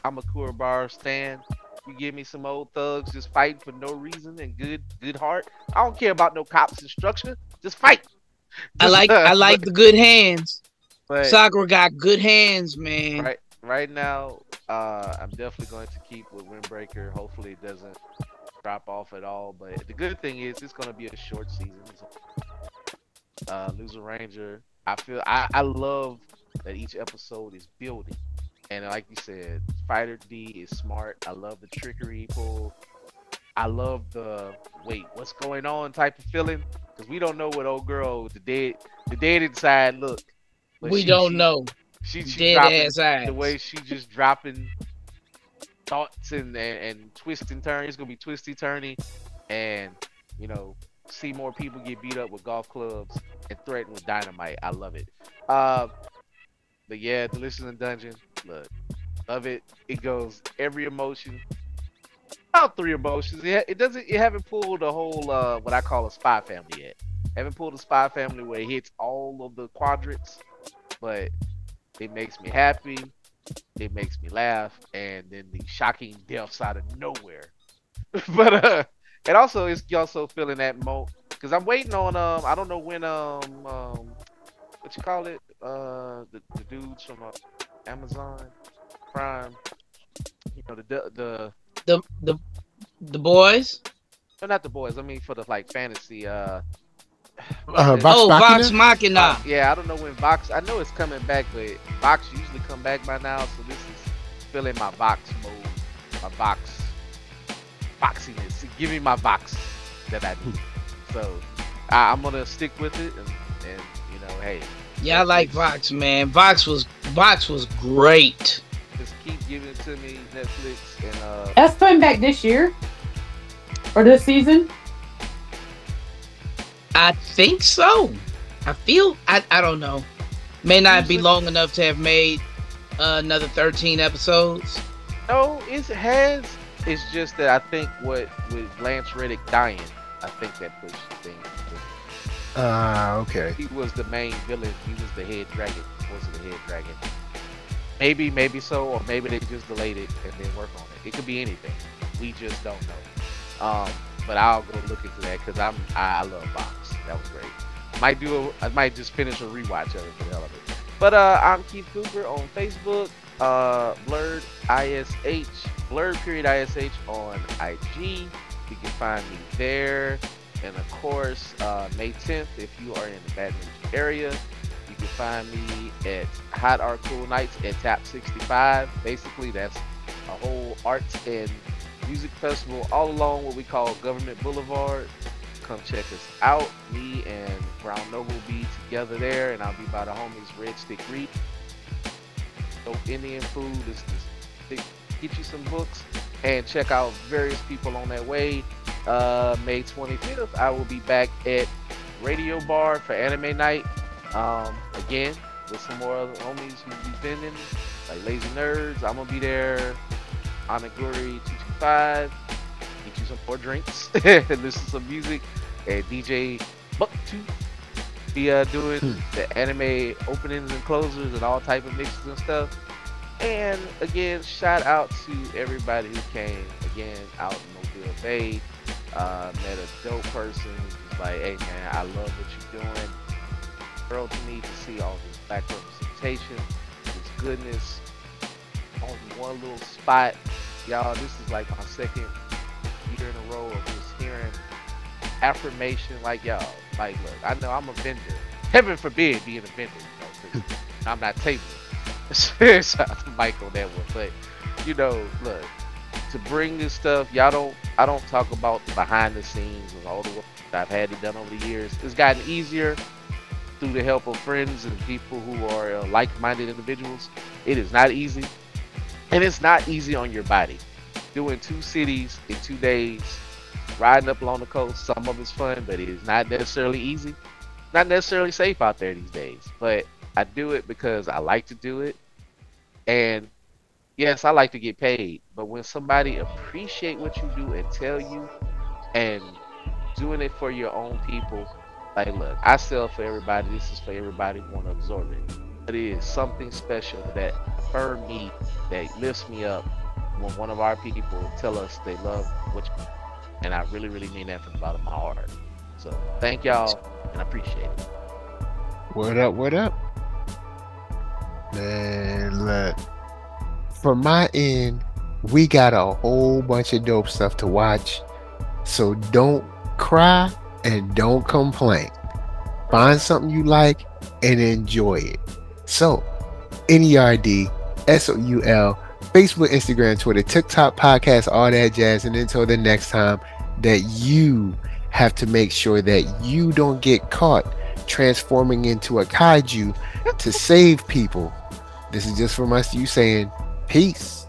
I'm a Kurobar stan. You give me some old thugs just fighting for no reason and good heart. I don't care about no cops instruction. Just fight.
I like the good hands.
But
Sakura got good hands, man.
right now, I'm definitely going to keep with Windbreaker. Hopefully it doesn't drop off at all. But the good thing is it's gonna be a short season. Loser Ranger. I love that each episode is building. And like you said, Fighter D is smart. I love the trickery pull. I love the wait, what's going on type of feeling. Because we don't know what old girl with the dead inside look. But
we don't know.
She
dead
dropping
ass eyes.
the way she just dropping thoughts and twisting turns. It's gonna be twisty turny, and you know, see more people get beat up with golf clubs and threatened with dynamite. I love it. But yeah, the listening dungeon. Look, love it. It goes every emotion. About 3 emotions. It doesn't. It haven't pulled the whole what I call a spy family yet. Haven't pulled a spy family where it hits all of the quadrants, but it makes me happy. It makes me laugh, and then the shocking deaths out of nowhere. But and also it's also feeling that because I'm waiting on I don't know when what you call it the dudes from Amazon Prime, you know,
the boys.
No, not the boys. I mean for the like fantasy.
Vox Machina.
Yeah, I don't know when Vox. I know it's coming back, but Vox usually come back by now. So this is filling my Vox mode, my Vox boxiness. Give me my Vox that I need. So I'm gonna stick with it, and you know, hey.
Yeah, I like Vox, man. Vox was great.
Just keep giving it to me, Netflix, and
that's coming back this year or this season.
I think so. I feel I don't know. May not be long enough to have made another 13 episodes.
No, it has. It's just that I think with Lance Reddick dying, I think that pushed things.
Okay.
He was the main villain. He was the head dragon. Was the head dragon? Maybe so, or maybe they just delayed it and then work on it. It could be anything. We just don't know. But I'll go look into that because I love Vox. That was great. I might just finish a rewatch of it for the hell of it. But I'm Keith Cooper on Facebook. Blurred _ISH on IG. You can find me there. And of course, May 10th, if you are in the Baton Rouge area, you can find me at Hot Art Cool Nights at Tap 65. Basically, that's a whole arts and music festival all along what we call Government Boulevard. Come check us out. Me and Brown Noble will be together there, and I'll be by the homies Red Stick Reed. Dope Indian food. Get you some books and check out various people on that way. May 25th, I will be back at Radio Bar for Anime Night. Again, with some more other homies who be vending, like Lazy Nerds. I'm gonna be there. Anaguri 225. Get you some more drinks and listen to some music. And DJ Bucktooth be doing the anime openings and closers and all type of mixes and stuff. And again, shout out to everybody who came again out in Mobile Bay. Met a dope person who's like, hey man, I love what you're doing. Girl to me to see all this black representation, this goodness on one little spot. Y'all, this is like my second year in a row of just hearing affirmation like y'all. Like, look, I know I'm a vendor. Heaven forbid being a vendor, you know, 'cause I'm not tabling. Shout out to Mike on that one. But, you know, look, to bring this stuff, I don't talk about the behind the scenes and all the work that I've had it done over the years. It's gotten easier through the help of friends and people who are like-minded individuals. It is not easy. And it's not easy on your body. Doing 2 cities in 2 days, riding up along the coast, some of it's fun, but it is not necessarily easy. Not necessarily safe out there these days. But I do it because I like to do it. And yes, I like to get paid. But when somebody appreciate what you do and tell you and doing it for your own people, like look, I sell for everybody. This is for everybody who want to absorb it. But it is something special that affirms me, that lifts me up when one of our people tell us they love what you do. And I really, really mean that from the bottom of my heart. So thank y'all, and I appreciate it.
What up, what up? Man, look. From my end, we got a whole bunch of dope stuff to watch. So don't cry and don't complain. Find something you like and enjoy it. So, NERD, SOUL, Facebook, Instagram, Twitter, TikTok, podcast, all that jazz. And until the next time, that you have to make sure that you don't get caught transforming into a kaiju to save people. This is just from us, you saying peace.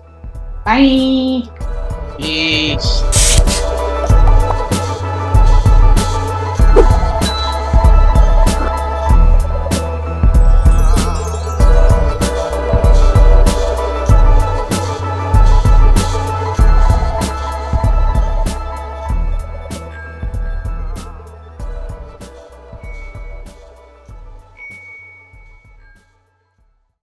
Bye.
Peace.